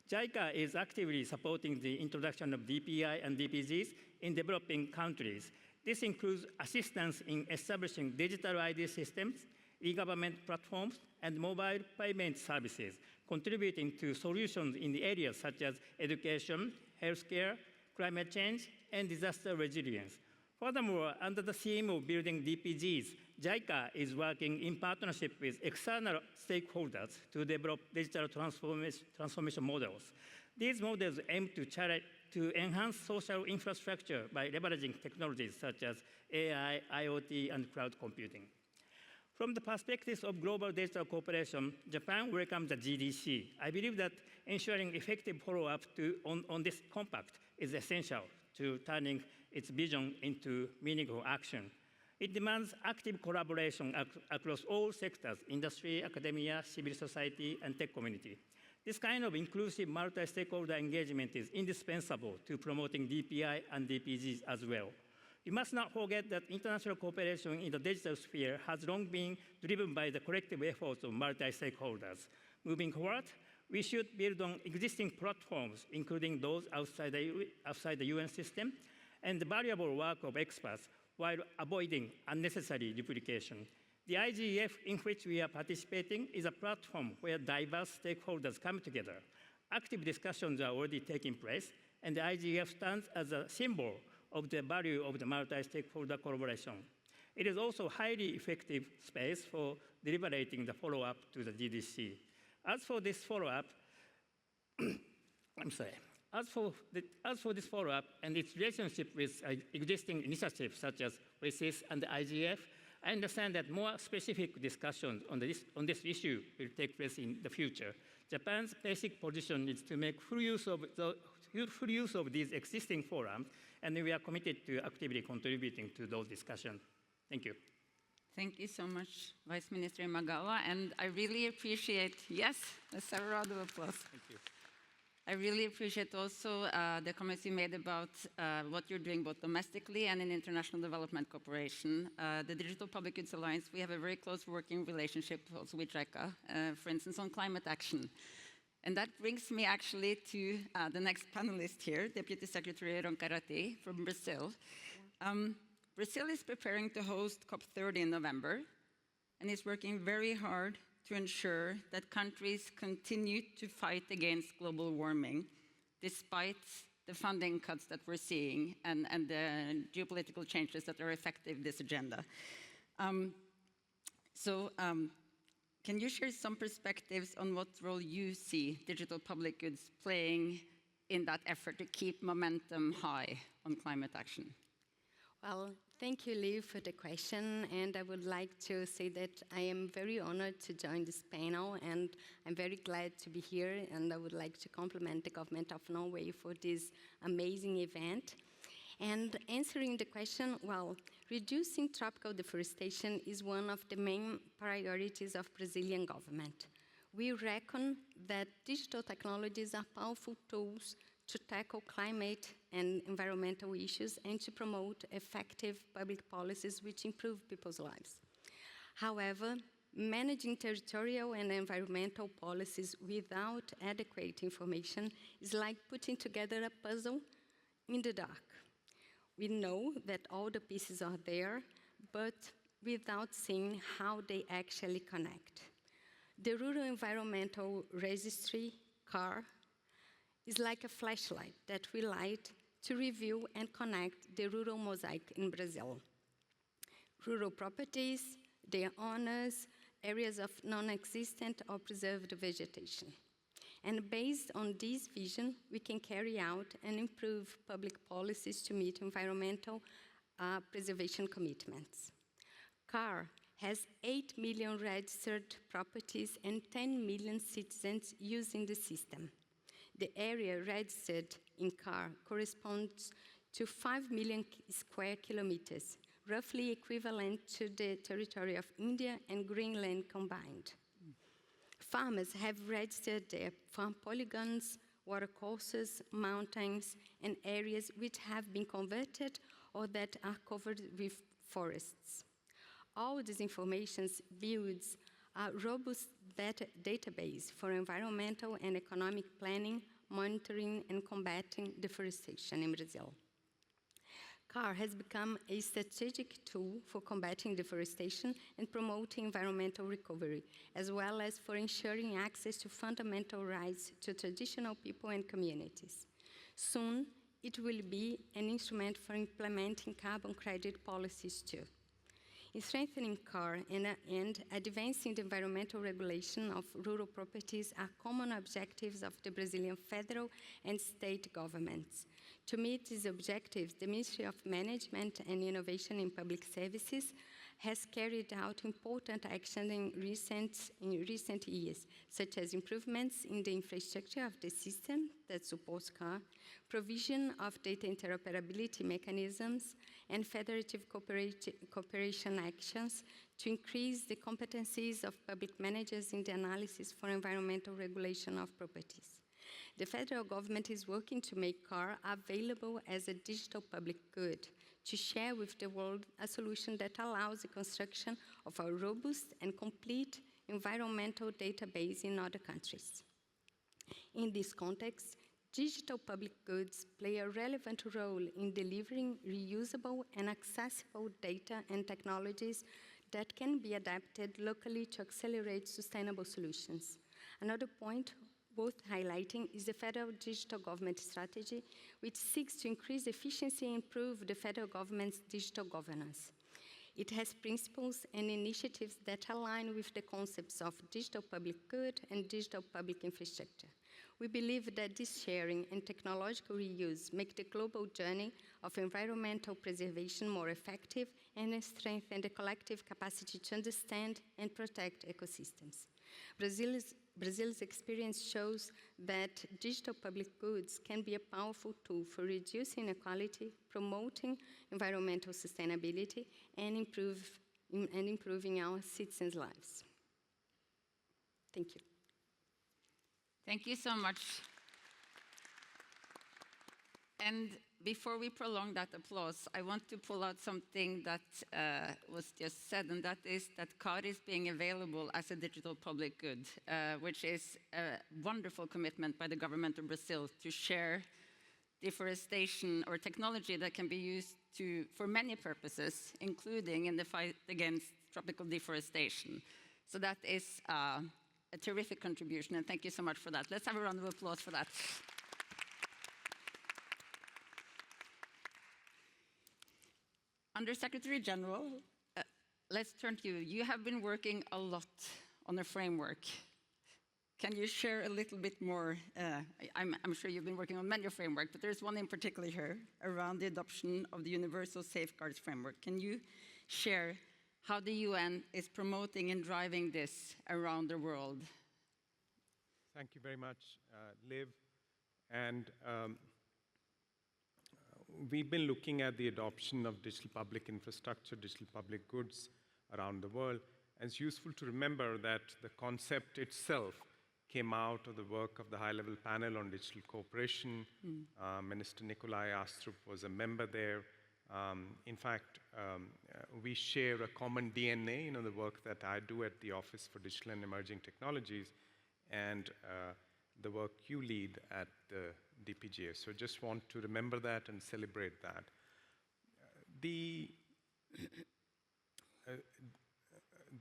JICA is actively supporting the introduction of DPI and DPGs in developing countries. This includes assistance in establishing digital ID systems, e-government platforms, and mobile payment services, contributing to solutions in the areas such as education, healthcare, climate change, and disaster resilience. Furthermore, under the theme of building DPGs, JICA is working in partnership with external stakeholders to develop digital transformation models. These models aim to enhance social infrastructure by leveraging technologies such as AI, IoT, and cloud computing. From the perspective of global digital cooperation, Japan welcomes the GDC. I believe that ensuring effective follow-up on this compact is essential to turning its vision into meaningful action. It demands active collaboration across all sectors: industry, academia, civil society, and tech community. This kind of inclusive multi-stakeholder engagement is indispensable to promoting DPI and DPGs as well. We must not forget that international cooperation in the digital sphere has long been driven by the collective efforts of multi-stakeholders. Moving forward, we should build on existing platforms, including those outside the UN system, and the valuable work of experts while avoiding unnecessary duplication. The IGF in which we are participating is a platform where diverse stakeholders come together. Active discussions are already taking place, and the IGF stands as a symbol of the value of the multi-stakeholder collaboration. It is also a highly effective space for deliberating the follow-up to the GDC. As for this follow-up, As for this follow-up and its relationship with existing initiatives such as WSIS and the IGF, I understand that more specific discussions on this issue will take place in the future. Japan's basic position is to make full use of these existing forums, and we are committed to actively contributing to those discussions. Thank you. Thank you so much, Vice Minister Imagawa, and I really appreciate, yes, a round of applause. Thank you. I really appreciate also the comments you made about what you're doing both domestically and in international development cooperation. The Digital Public Goods Alliance, we have a very close working relationship also with JICA, for instance, on climate action. And that brings me actually to the next panelist here, Deputy Secretary Roncarati from Brazil. Brazil is preparing to host COP30 in November and is working very hard to ensure that countries continue to fight against global warming, despite the funding cuts that we're seeing and the geopolitical changes that are affecting this agenda. Can you share some perspectives on what role you see digital public goods playing in that effort to keep momentum high on climate action? Well, thank you, Liv, for the question. And I would like to say that I am very honored to join this panel, and I'm very glad to be here. And I would like to compliment the government of Norway for this amazing event. And answering the question, well, reducing tropical deforestation is one of the main priorities of Brazilian government. We reckon that digital technologies are powerful tools to tackle climate and environmental issues and to promote effective public policies which improve people's lives. However, managing territorial and environmental policies without adequate information is like putting together a puzzle in the dark. We know that all the pieces are there, but without seeing how they actually connect. The Rural Environmental Registry, CAR, is like a flashlight that we light to review and connect the rural mosaic in Brazil. Rural properties, their owners, areas of non-existent or preserved vegetation. And based on this vision, we can carry out and improve public policies to meet environmental preservation commitments. CAR has 8 million registered properties and 10 million citizens using the system. The area registered in CAR corresponds to 5 million square kilometers, roughly equivalent to the territory of India and Greenland combined. Farmers have registered their farm polygons, watercourses, mountains, and areas which have been converted or that are covered with forests. All this information builds a robust database for environmental and economic planning, monitoring, and combating deforestation in Brazil. CAR has become a strategic tool for combating deforestation and promoting environmental recovery, as well as for ensuring access to fundamental rights to traditional people and communities. Soon, it will be an instrument for implementing carbon credit policies too. In strengthening CAR and advancing the environmental regulation of rural properties are common objectives of the Brazilian federal and state governments. To meet these objectives, the Ministry of Management and Innovation in Public Services has carried out important action in recent years, such as improvements in the infrastructure of the system that supports CAR, provision of data interoperability mechanisms, and federative cooperation actions to increase the competencies of public managers in the analysis for environmental regulation of properties. The federal government is working to make CAR available as a digital public good, to share with the world a solution that allows the construction of a robust and complete environmental database in other countries. In this context, digital public goods play a relevant role in delivering reusable and accessible data and technologies that can be adapted locally to accelerate sustainable solutions. Another point worth highlighting is the federal digital government strategy, which seeks to increase efficiency and improve the federal government's digital governance. It has principles and initiatives that align with the concepts of digital public good and digital public infrastructure. We believe that this sharing and technological reuse make the global journey of environmental preservation more effective and strengthen the collective capacity to understand and protect ecosystems. Brazil's experience shows that digital public goods can be a powerful tool for reducing inequality, promoting environmental sustainability, and improving our citizens' lives. Thank you. Thank you so much. And before we prolong that applause, I want to pull out something that was just said, and that is that CAR is being available as a digital public good, which is a wonderful commitment by the government of Brazil to share deforestation or technology that can be used for many purposes, including in the fight against tropical deforestation. So that is a terrific contribution, and thank you so much for that. Let's have a round of applause for that. Under Secretary General, let's turn to you. You have been working a lot on a framework. Can you share a little bit more? I'm sure you've been working on many frameworks, but there's one in particular here around the adoption of the Universal Safeguards Framework. Can you share how the UN is promoting and driving this around the world? Thank you very much, Liv. And we've been looking at the adoption of digital public infrastructure, digital public goods around the world. And it's useful to remember that the concept itself came out of the work of the high-level panel on digital cooperation. Minister Nikolai Astrup was a member there. In fact, we share a common DNA, the work that I do at the Office for Digital and Emerging Technologies, and the work you lead at the DPGA. So just want to remember that and celebrate that. The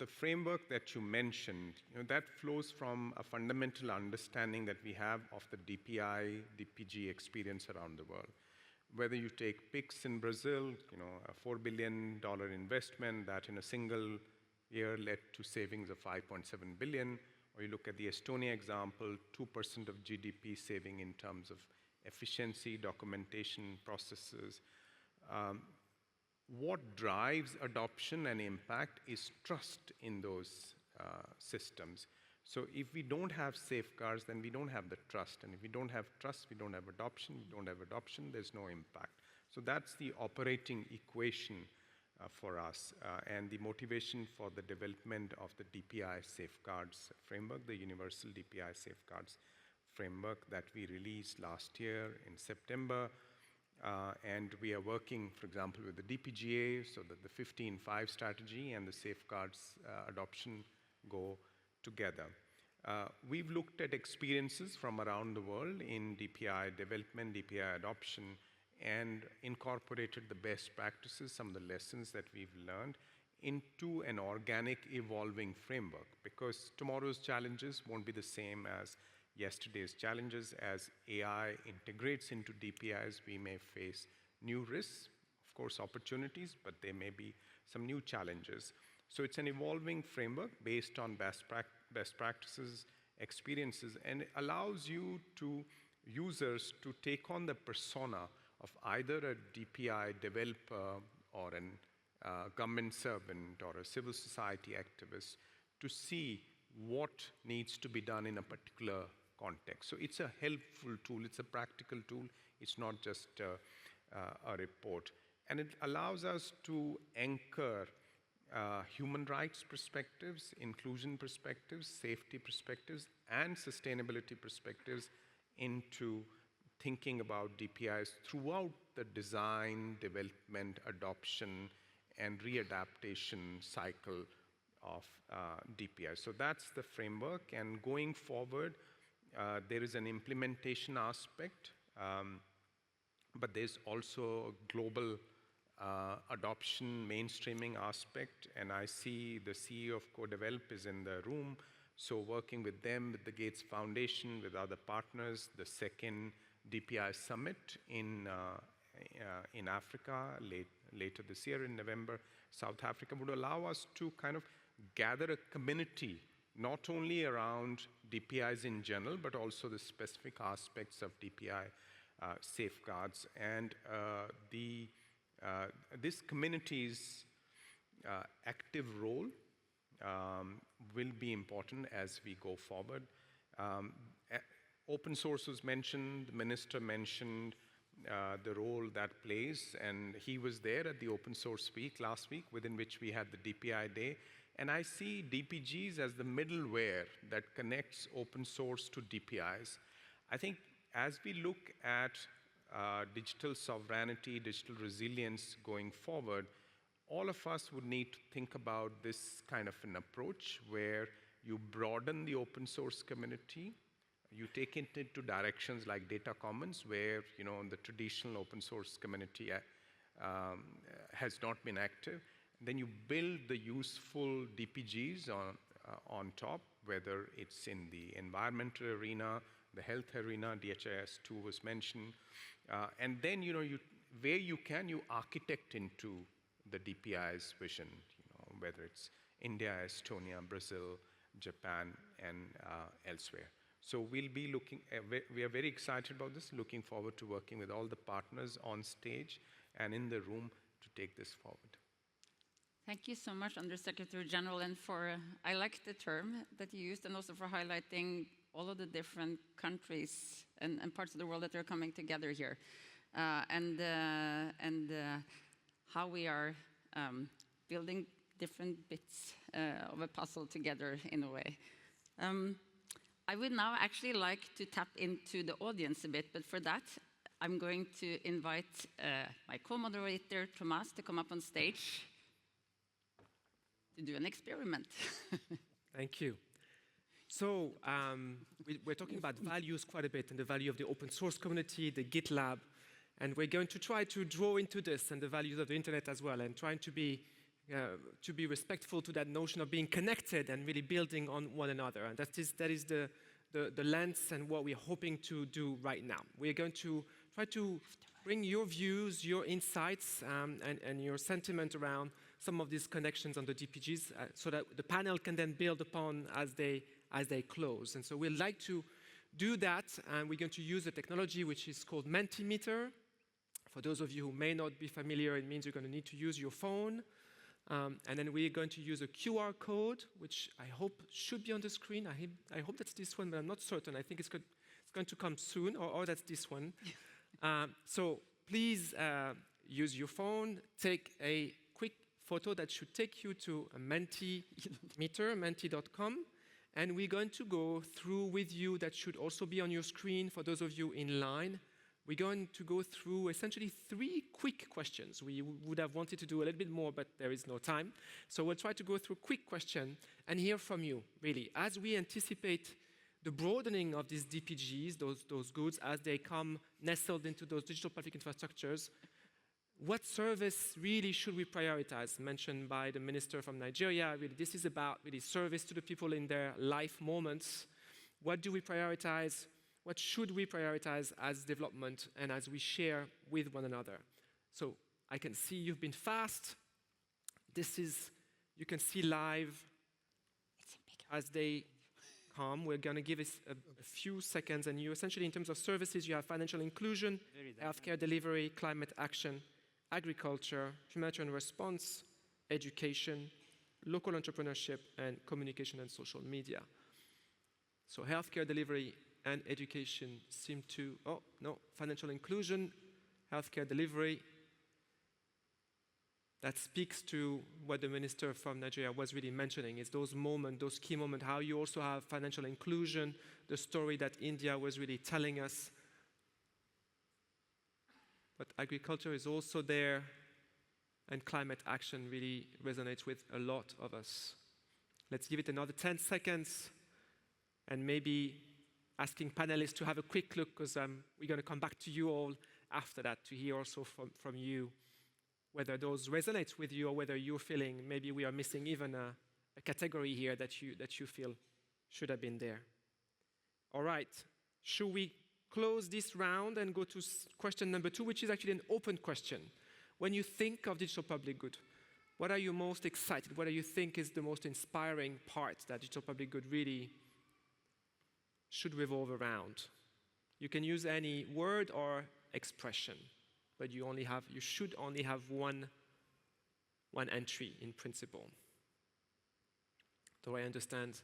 framework that you mentioned, that flows from a fundamental understanding that we have of the DPI, DPG experience around the world. Whether you take PIX in Brazil, a $4 billion investment that in a single year led to savings of 5.7 billion, or you look at the Estonia example, 2% of GDP saving in terms of efficiency, documentation processes. What drives adoption and impact is trust in those systems. So if we don't have safeguards, then we don't have the trust. And if we don't have trust, we don't have adoption. We don't have adoption, there's no impact. So that's the operating equation for us. And the motivation for the development of the DPI safeguards framework, the Universal DPI Safeguards Framework that we released last year in September. And we are working, for example, with the DPGA so that the 15-5 strategy and the safeguards adoption go together. We've looked at experiences from around the world in DPI development, DPI adoption, and incorporated the best practices, some of the lessons that we've learned, into an organic, evolving framework, because tomorrow's challenges won't be the same as yesterday's challenges. As AI integrates into DPIs, we may face new risks, of course opportunities, but there may be some new challenges. So it's an evolving framework based on best practices, experiences, and it allows users to take on the persona of either a DPI developer or a government servant or a civil society activist to see what needs to be done in a particular context. So it's a helpful tool, it's a practical tool, it's not just a report. And it allows us to anchor human rights perspectives, inclusion perspectives, safety perspectives, and sustainability perspectives into thinking about DPIs throughout the design, development, adoption, and readaptation cycle of DPI. So that's the framework, and going forward, there is an implementation aspect, but there's also a global adoption, mainstreaming aspect, and I see the CEO of CoDevelop is in the room, so working with them, with the Gates Foundation, with other partners, the second DPI Summit in Africa later this year in November, South Africa, would allow us to kind of gather a community, not only around DPIs in general, but also the specific aspects of DPI safeguards. And this community's active role will be important as we go forward. Open source was mentioned, the minister mentioned the role that plays, and he was there at the Open Source Week last week, within which we had the DPI Day. And I see DPGs as the middleware that connects open source to DPIs. I think as we look at digital sovereignty, digital resilience going forward, all of us would need to think about this kind of an approach where you broaden the open source community, you take it into directions like data commons, where the traditional open source community has not been active. Then you build the useful DPGs on top, whether it's in the environmental arena, the health arena, DHIS2 was mentioned. And then, where you can, you architect into the DPI's vision, whether it's India, Estonia, Brazil, Japan, and elsewhere. So we'll be we are very excited about this, looking forward to working with all the partners on stage and in the room to take this forward. Thank you so much, Undersecretary General, and I like the term that you used, and also for highlighting all of the different countries and parts of the world that are coming together here, and how we are building different bits of a puzzle together in a way. I would now actually like to tap into the audience a bit, but for that, I'm going to invite my co-moderator, Thomas, to come up on stage to do an experiment. Thank you. So we're talking about values quite a bit, and the value of the open source community, the GitLab, and we're going to try to draw into this and the values of the internet as well, and trying to be respectful to that notion of being connected and really building on one another. And that is the lens and what we're hoping to do right now. We're going to try to bring your views, your insights, and your sentiment around some of these connections on the DPGs so that the panel can then build upon as they close. And so we'd like to do that, and we're going to use a technology which is called Mentimeter. For those of you who may not be familiar, it means you're going to need to use your phone. And then we're going to use a QR code, which I hope should be on the screen. I hope that's this one, but I'm not certain. I think it's going to come soon, or that's this one. So please use your phone, take a quick photo that should take you to a Mentimeter, menti.com. And we're going to go through with you, that should also be on your screen for those of you in line. We're going to go through essentially 3 quick questions. We would have wanted to do a little bit more, but there is no time. So we'll try to go through a quick question and hear from you, really. As we anticipate the broadening of these DPGs, those goods, as they come nestled into those digital public infrastructures, what service really should we prioritize? Mentioned by the minister from Nigeria, really, this is about really service to the people in their life moments. What do we prioritize? What should we prioritize as development and as we share with one another? So I can see you've been fast. You can see live as they come. We're going to give it a few seconds, and you essentially, in terms of services, you have financial inclusion, healthcare delivery, climate action, agriculture, humanitarian response, education, local entrepreneurship, and communication and social media. So healthcare delivery and education seem to, financial inclusion, healthcare delivery. That speaks to what the minister from Nigeria was really mentioning. It's those moments, those key moments, how you also have financial inclusion, the story that India was really telling us. But agriculture is also there, and climate action really resonates with a lot of us. Let's give it another 10 seconds, and maybe asking panelists to have a quick look, because we're going to come back to you all after that to hear also from you whether those resonate with you or whether you're feeling maybe we are missing even a category here that you feel should have been there. All right, should we close this round and go to question number 2, which is actually an open question. When you think of digital public good, what are you most excited? What do you think is the most inspiring part that digital public good really should revolve around? You can use any word or expression, but you should only have one entry in principle. Though I understand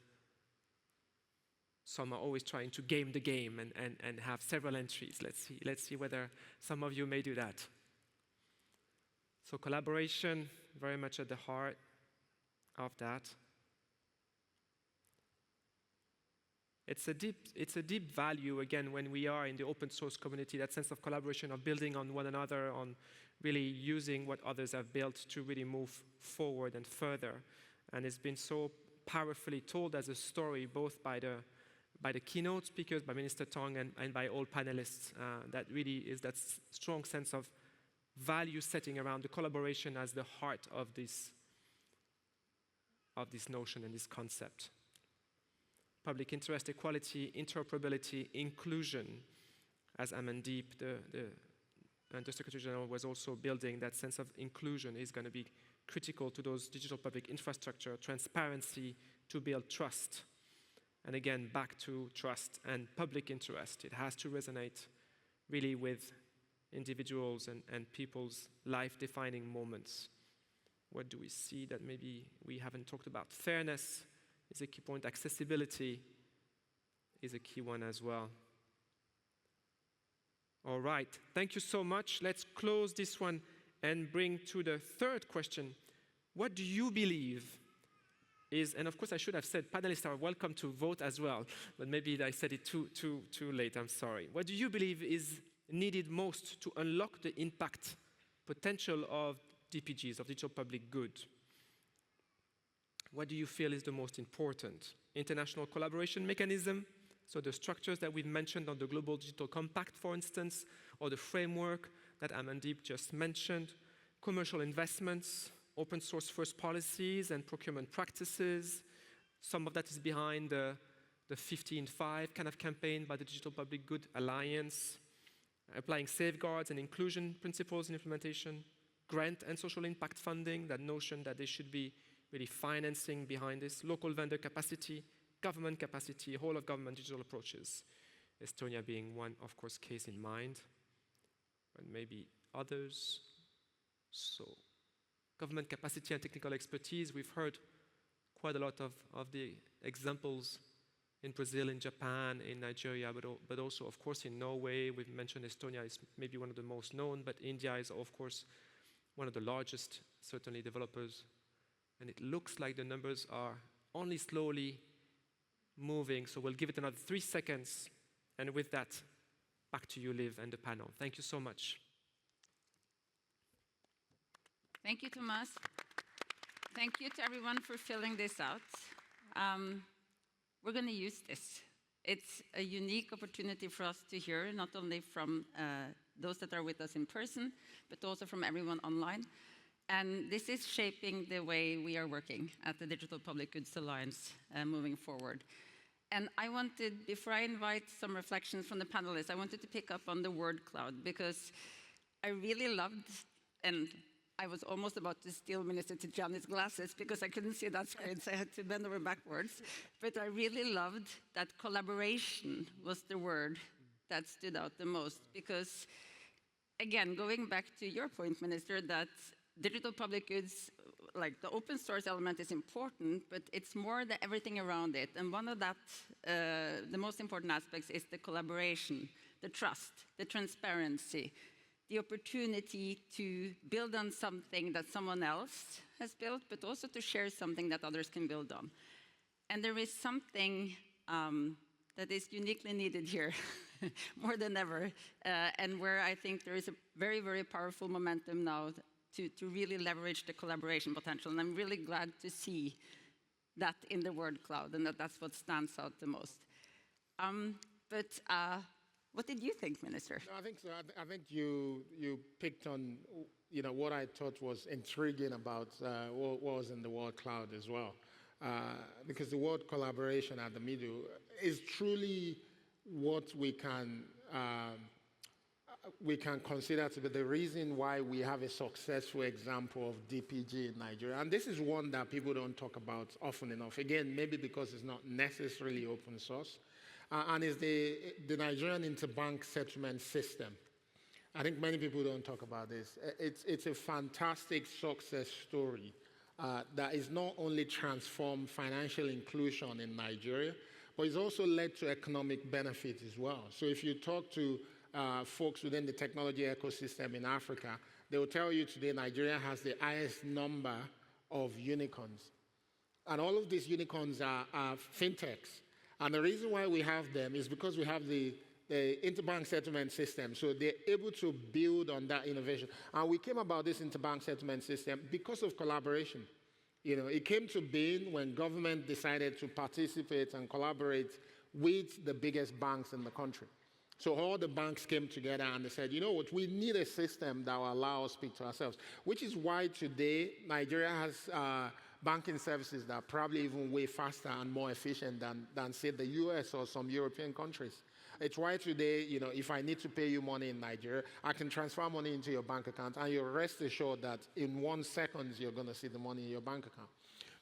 some are always trying to game the game and have several entries. Let's see whether some of you may do that. So collaboration, very much at the heart of that. It's a deep value, again, when we are in the open source community, that sense of collaboration, of building on one another, on really using what others have built to really move forward and further. And it's been so powerfully told as a story, both by the keynote speakers, by Minister Tong, and by all panelists, that really is that strong sense of value setting around the collaboration as the heart of this notion and this concept. Public interest, equality, interoperability, inclusion, as Amandeep, the Undersecretary General, was also building, that sense of inclusion is going to be critical to those digital public infrastructure, transparency to build trust. And again, back to trust and public interest. It has to resonate really with individuals and people's life-defining moments. What do we see that maybe we haven't talked about? Fairness is a key point. Accessibility is a key one as well. All right, thank you so much. Let's close this one and bring to the third question. What do you believe is, and of course I should have said panelists are welcome to vote as well, but maybe I said it too late, I'm sorry. What do you believe is needed most to unlock the impact potential of DPGs, of digital public good? What do you feel is the most important? International collaboration mechanism, so the structures that we've mentioned on the Global Digital Compact, for instance, or the framework that Amandeep just mentioned, commercial investments, open source first policies and procurement practices. Some of that is behind the 15.5 kind of campaign by the Digital Public Good Alliance. applying safeguards and inclusion principles in implementation, grant and social impact funding, that notion that there should be really financing behind this, local vendor capacity, government capacity, whole of government digital approaches. Estonia being one, of course, case in mind, but maybe others. So, government capacity and technical expertise, we've heard quite a lot of the examples in Brazil, in Japan, in Nigeria, but also, of course, in Norway. We've mentioned Estonia is maybe one of the most known, but India is, of course, one of the largest, certainly, developers. And it looks like the numbers are only slowly moving, so we'll give it another 3 seconds. And with that, back to you, Liv, and the panel. Thank you so much. Thank you, Thomas. Thank you to everyone for filling this out. We're going to use this. It's a unique opportunity for us to hear, not only from those that are with us in person, but also from everyone online. And this is shaping the way we are working at the Digital Public Goods Alliance moving forward. And I wanted, before I invite some reflections from the panelists, I wanted to pick up on the word cloud, because I really loved, and I was almost about to steal Minister Tijani's glasses because I couldn't see that screen, so I had to bend over backwards. But I really loved that collaboration was the word that stood out the most, because, again, going back to your point, Minister, that digital public goods, like the open source element is important, but it's more the everything around it. And one of that, the most important aspects is the collaboration, the trust, the transparency, the opportunity to build on something that someone else has built, but also to share something that others can build on. And there is something that is uniquely needed here, more than ever, and where I think there is a very, very powerful momentum now to really leverage the collaboration potential. And I'm really glad to see that in the word cloud, and that's what stands out the most. What did you think, Minister? No, I think so. I think you picked on what I thought was intriguing about what was in the word cloud as well, because the word collaboration at the middle is truly what we can consider to be the reason why we have a successful example of DPG in Nigeria. And this is one that people don't talk about often enough. Again, maybe because it's not necessarily open source. And it's the Nigerian interbank settlement system. I think many people don't talk about this. It's a fantastic success story that is not only transformed financial inclusion in Nigeria, but it's also led to economic benefit as well. So if you talk to folks within the technology ecosystem in Africa, they will tell you today Nigeria has the highest number of unicorns. And all of these unicorns are fintechs. And the reason why we have them is because we have the interbank settlement system. So they're able to build on that innovation. And we came about this interbank settlement system because of collaboration. It came to being when government decided to participate and collaborate with the biggest banks in the country. So all the banks came together and they said, you know what, we need a system that will allow us to speak to ourselves, which is why today Nigeria has banking services that are probably even way faster and more efficient than say, the US or some European countries. It's why today, if I need to pay you money in Nigeria, I can transfer money into your bank account, and you're rest assured that in 1 second, you're going to see the money in your bank account.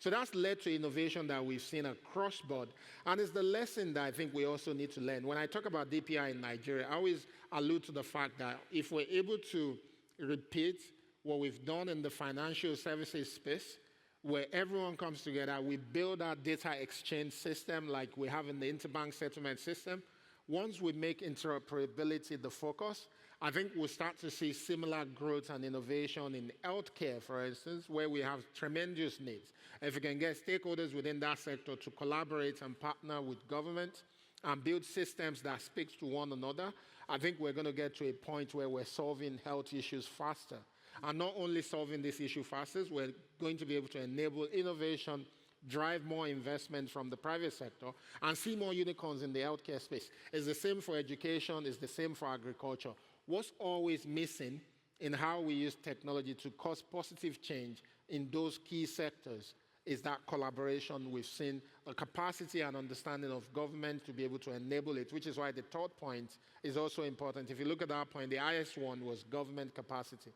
So that's led to innovation that we've seen across board. And it's the lesson that I think we also need to learn. When I talk about DPI in Nigeria, I always allude to the fact that if we're able to repeat what we've done in the financial services space, where everyone comes together, we build our data exchange system like we have in the interbank settlement system. Once we make interoperability the focus, I think we'll start to see similar growth and innovation in healthcare, for instance, where we have tremendous needs. If we can get stakeholders within that sector to collaborate and partner with government and build systems that speak to one another, I think we're going to get to a point where we're solving health issues faster. And not only solving this issue faster, we're going to be able to enable innovation, drive more investment from the private sector, and see more unicorns in the healthcare space. It's the same for education, it's the same for agriculture. What's always missing in how we use technology to cause positive change in those key sectors is that collaboration. We've seen the capacity and understanding of government to be able to enable it, which is why the third point is also important. If you look at that point, the highest one was government capacity.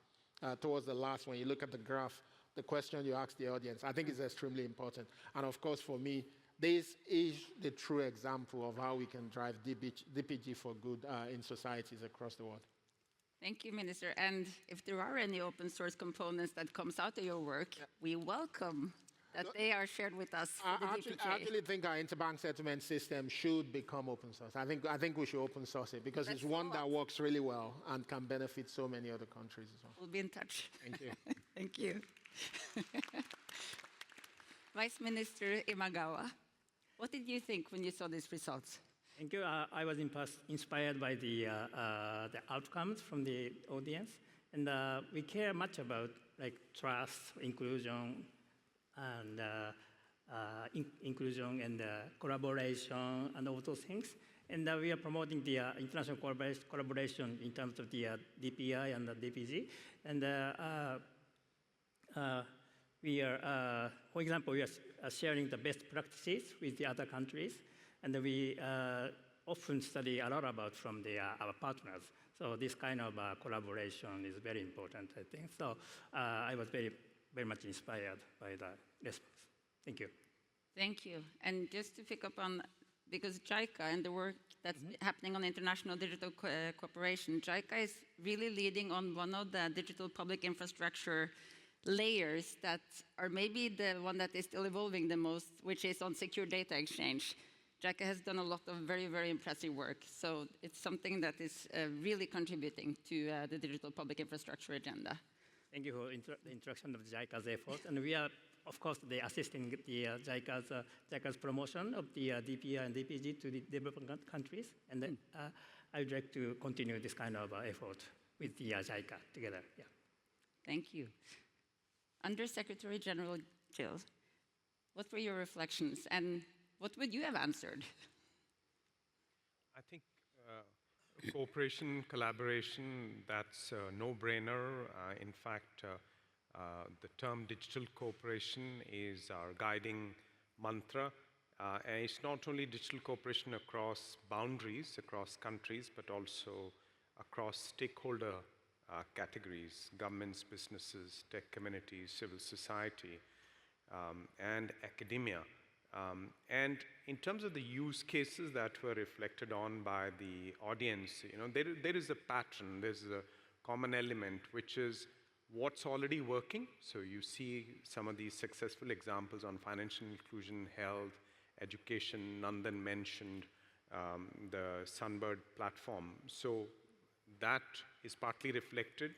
Towards the last one, you look at the graph, the question you asked the audience, I think is extremely important. And of course, for me, this is the true example of how we can drive DPG for good in societies across the world. Thank you, Minister. And if there are any open source components that comes out of your work, we welcome that they are shared with us for the DPG. I actually think our interbank settlement system should become open source. I think we should open source it because it's one that works really well and can benefit so many other countries as well. We'll be in touch. Thank you. Thank you. Vice Minister Imagawa, what did you think when you saw these results? Thank you. I was inspired by the outcomes from the audience, and we care much about like trust, inclusion, and collaboration, and all those things. And we are promoting the international collaboration in terms of the DPI and the DPG. And we are, for example, we are sharing the best practices with the other countries. And we often study a lot about from our partners. So this kind of collaboration is very important, I think. So I was very, very much inspired by the response. Thank you. Thank you. And just to pick up on, because JICA and the work that's happening on international digital cooperation, JICA is really leading on one of the digital public infrastructure layers that are maybe the one that is still evolving the most, which is on secure data exchange. JICA has done a lot of very, very impressive work. So it's something that is really contributing to the digital public infrastructure agenda. Thank you for the introduction of JICA's effort. And we are, of course, assisting the JICA's promotion of the DPI and DPG to the developing countries. And then I would like to continue this kind of effort with the JICA together. Yeah. Thank you. Under Secretary General Jill, what were your reflections and what would you have answered? I think cooperation, collaboration, that's a no-brainer. In fact, the term digital cooperation is our guiding mantra. And it's not only digital cooperation across boundaries, across countries, but also across stakeholder categories, governments, businesses, tech communities, civil society, and academia. And in terms of the use cases that were reflected on by the audience, there is a pattern, there's a common element, which is what's already working. So you see some of these successful examples on financial inclusion, health, education. Nandan mentioned the Sunbird platform. So that is partly reflected,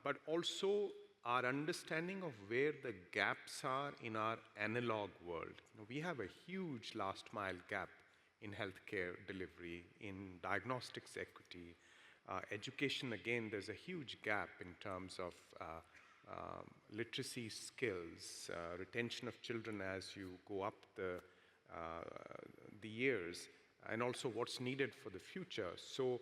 but also our understanding of where the gaps are in our analog world. We have a huge last mile gap in healthcare delivery, in diagnostics equity. Education, again, there's a huge gap in terms of literacy skills, retention of children as you go up the years, and also what's needed for the future. So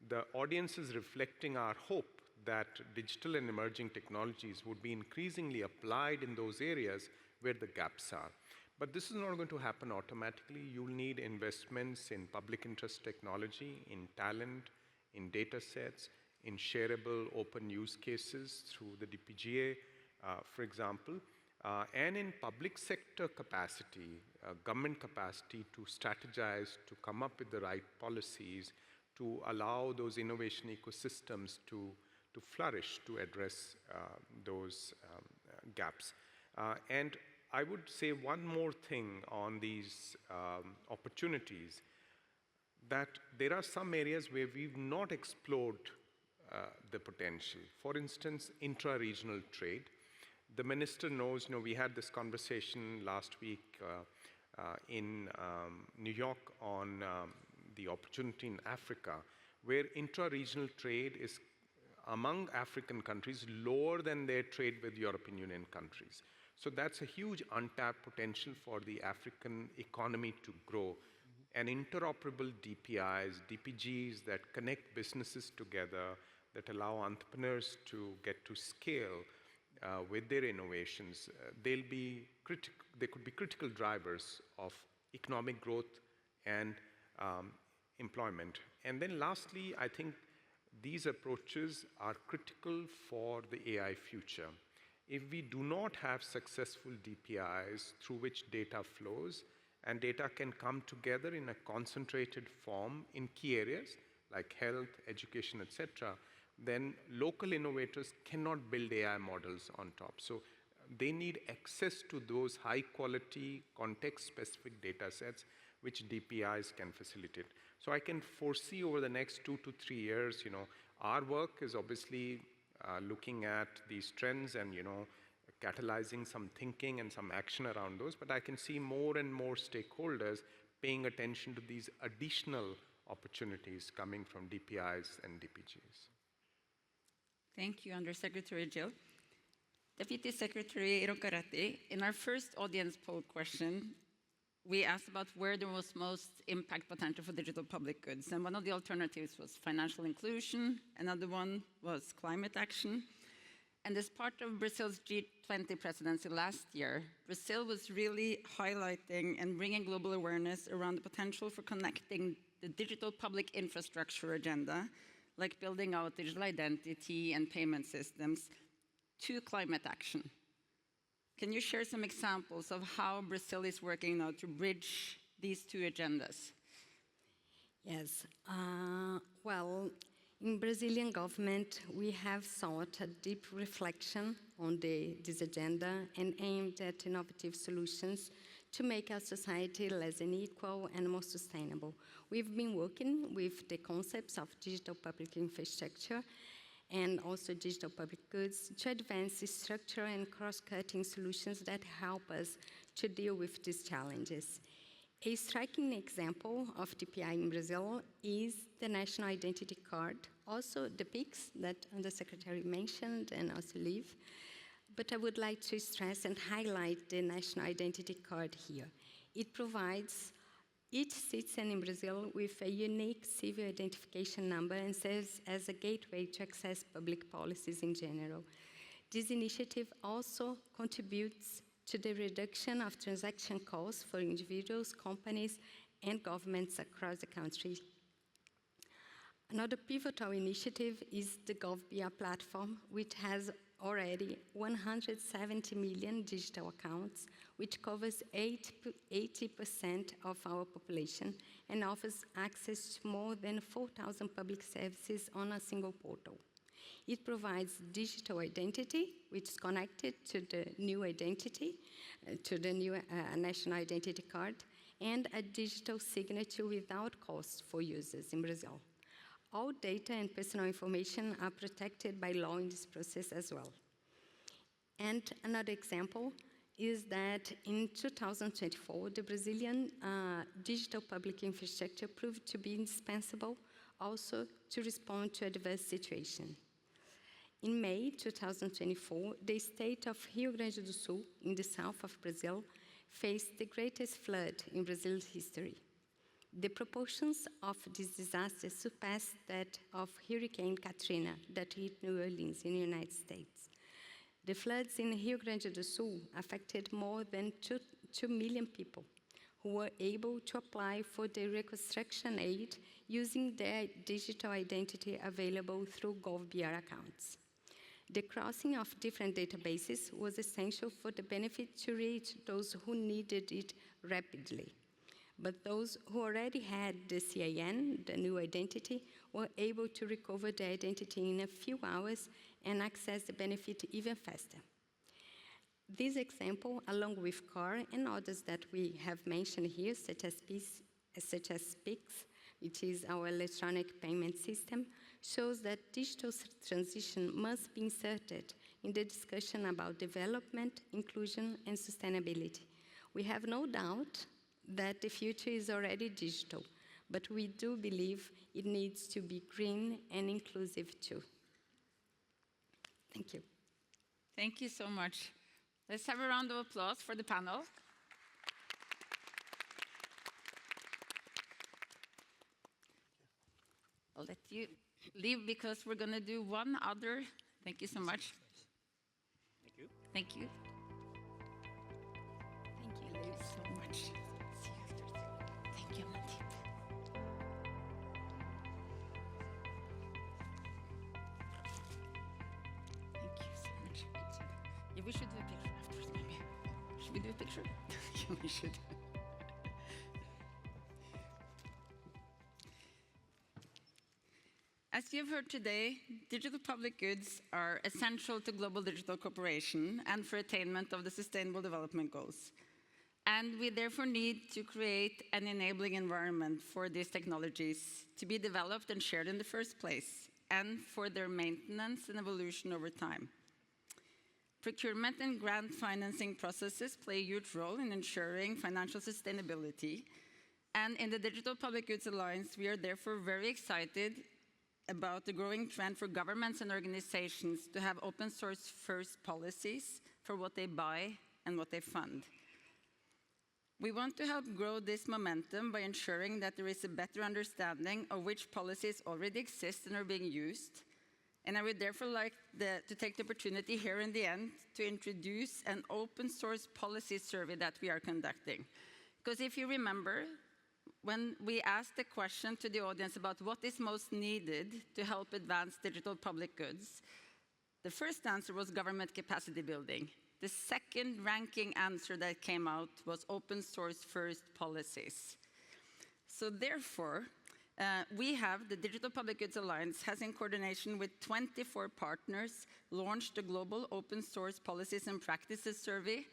the audience is reflecting our hope that digital and emerging technologies would be increasingly applied in those areas where the gaps are. But this is not going to happen automatically. You'll need investments in public interest technology, in talent, in data sets, in shareable open use cases through the DPGA, for example, and in public sector capacity, government capacity to strategize, to come up with the right policies, to allow those innovation ecosystems to flourish, to address those gaps. And I would say one more thing on these opportunities, that there are some areas where we've not explored the potential. For instance, intra-regional trade. The minister knows, we had this conversation last week in New York on the opportunity in Africa, where intra-regional trade is among African countries lower than their trade with European Union countries. So that's a huge untapped potential for the African economy to grow. And interoperable DPIs, DPGs that connect businesses together, that allow entrepreneurs to get to scale with their innovations, they'll be they could be critical drivers of economic growth and employment. And then lastly, I think these approaches are critical for the AI future. If we do not have successful DPIs through which data flows, and data can come together in a concentrated form in key areas like health, education, etc., then local innovators cannot build AI models on top. So they need access to those high-quality, context-specific data sets which DPIs can facilitate. So I can foresee over the next 2 to 3 years, our work is obviously looking at these trends and, catalyzing some thinking and some action around those, but I can see more and more stakeholders paying attention to these additional opportunities coming from DPIs and DPGs. Thank you, Undersecretary Jill. Deputy Secretary Irokarati, in our first audience poll question, we asked about where there was most impact potential for digital public goods. And one of the alternatives was financial inclusion. Another one was climate action. And as part of Brazil's G20 presidency last year, Brazil was really highlighting and bringing global awareness around the potential for connecting the digital public infrastructure agenda, like building out digital identity and payment systems, to climate action. Can you share some examples of how Brazil is working now to bridge these two agendas? Yes. Well, in Brazilian government, we have sought a deep reflection on this agenda and aimed at innovative solutions to make our society less unequal and more sustainable. We've been working with the concepts of digital public infrastructure and also digital public goods to advance structural and cross-cutting solutions that help us to deal with these challenges. A striking example of DPI in Brazil is the National Identity Card, also the PIX that the Secretary mentioned and also Liv. But I would like to stress and highlight the National Identity Card here. It provides each citizen in Brazil with a unique civil identification number and serves as a gateway to access public policies in general. This initiative also contributes to the reduction of transaction costs for individuals, companies, and governments across the country. Another pivotal initiative is the GovBR platform, which has already 170 million digital accounts, which covers 80% of our population and offers access to more than 4,000 public services on a single portal. It provides digital identity, which is connected to the new identity, to the new National Identity Card, and a digital signature without cost for users in Brazil. All data and personal information are protected by law in this process as well. And another example is that in 2024, the Brazilian digital public infrastructure proved to be indispensable also to respond to adverse situations. In May 2024, the state of Rio Grande do Sul, in the south of Brazil, faced the greatest flood in Brazil's history. The proportions of this disaster surpassed that of Hurricane Katrina that hit New Orleans in the United States. The floods in Rio Grande do Sul affected more than 2 million people who were able to apply for the reconstruction aid using their digital identity available through GovBR accounts. The crossing of different databases was essential for the benefit to reach those who needed it rapidly. But those who already had the CIN, the new identity, were able to recover their identity in a few hours and access the benefit even faster. This example, along with CAR and others that we have mentioned here, such as PIX, which is our electronic payment system, shows that digital transition must be inserted in the discussion about development, inclusion, and sustainability. We have no doubt that the future is already digital, but we do believe it needs to be green and inclusive too. Thank you. Thank you so much. Let's have a round of applause for the panel. I'll let you leave because we're going to do one other. Thank you so much. Thank you. Thank you. We should do a picture afterwards, maybe. Should we do a picture? Yeah, we should. As you've heard today, digital public goods are essential to global digital cooperation and for attainment of the Sustainable Development Goals. And we therefore need to create an enabling environment for these technologies to be developed and shared in the first place, and for their maintenance and evolution over time. Procurement and grant financing processes play a huge role in ensuring financial sustainability. And in the Digital Public Goods Alliance, we are therefore very excited about the growing trend for governments and organizations to have open source first policies for what they buy and what they fund. We want to help grow this momentum by ensuring that there is a better understanding of which policies already exist and are being used. And I would therefore like to take the opportunity here in the end to introduce an open source policy survey that we are conducting. Because if you remember, when we asked the question to the audience about what is most needed to help advance digital public goods, the first answer was government capacity building. The second ranking answer that came out was open source first policies. So therefore, we have, the Digital Public Goods Alliance has, in coordination with 24 partners, launched a global open source policies and practices survey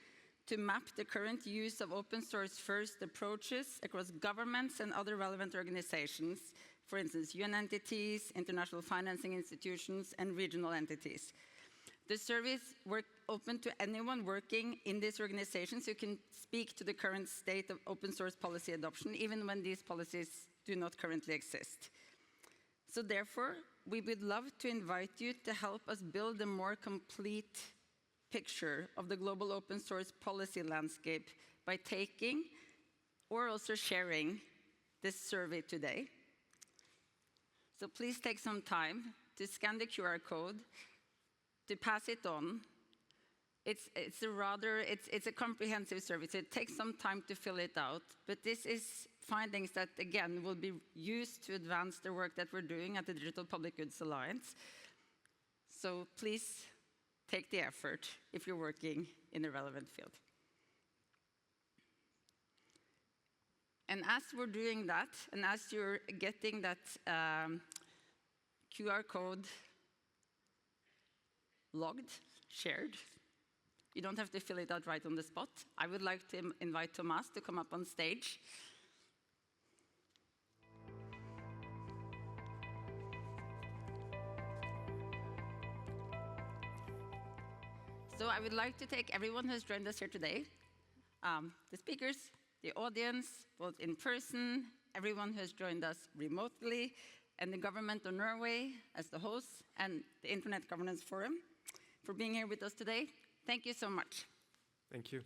to map the current use of open source first approaches across governments and other relevant organizations, for instance, UN entities, international financing institutions, and regional entities. The surveys were open to anyone working in these organizations who can speak to the current state of open source policy adoption, even when these policies do not currently exist. So therefore, we would love to invite you to help us build a more complete picture of the global open source policy landscape by taking or also sharing this survey today. So please take some time to scan the QR code, to pass it on. It's a comprehensive survey, so it takes some time to fill it out, but this is findings that, again, will be used to advance the work that we're doing at the Digital Public Goods Alliance. So please take the effort if you're working in a relevant field. And as we're doing that, and as you're getting that QR code logged, shared, you don't have to fill it out right on the spot. I would like to invite Thomas to come up on stage. So I would like to take everyone who has joined us here today, the speakers, the audience, both in person, everyone who has joined us remotely, and the government of Norway as the host, and the Internet Governance Forum for being here with us today. Thank you so much. Thank you.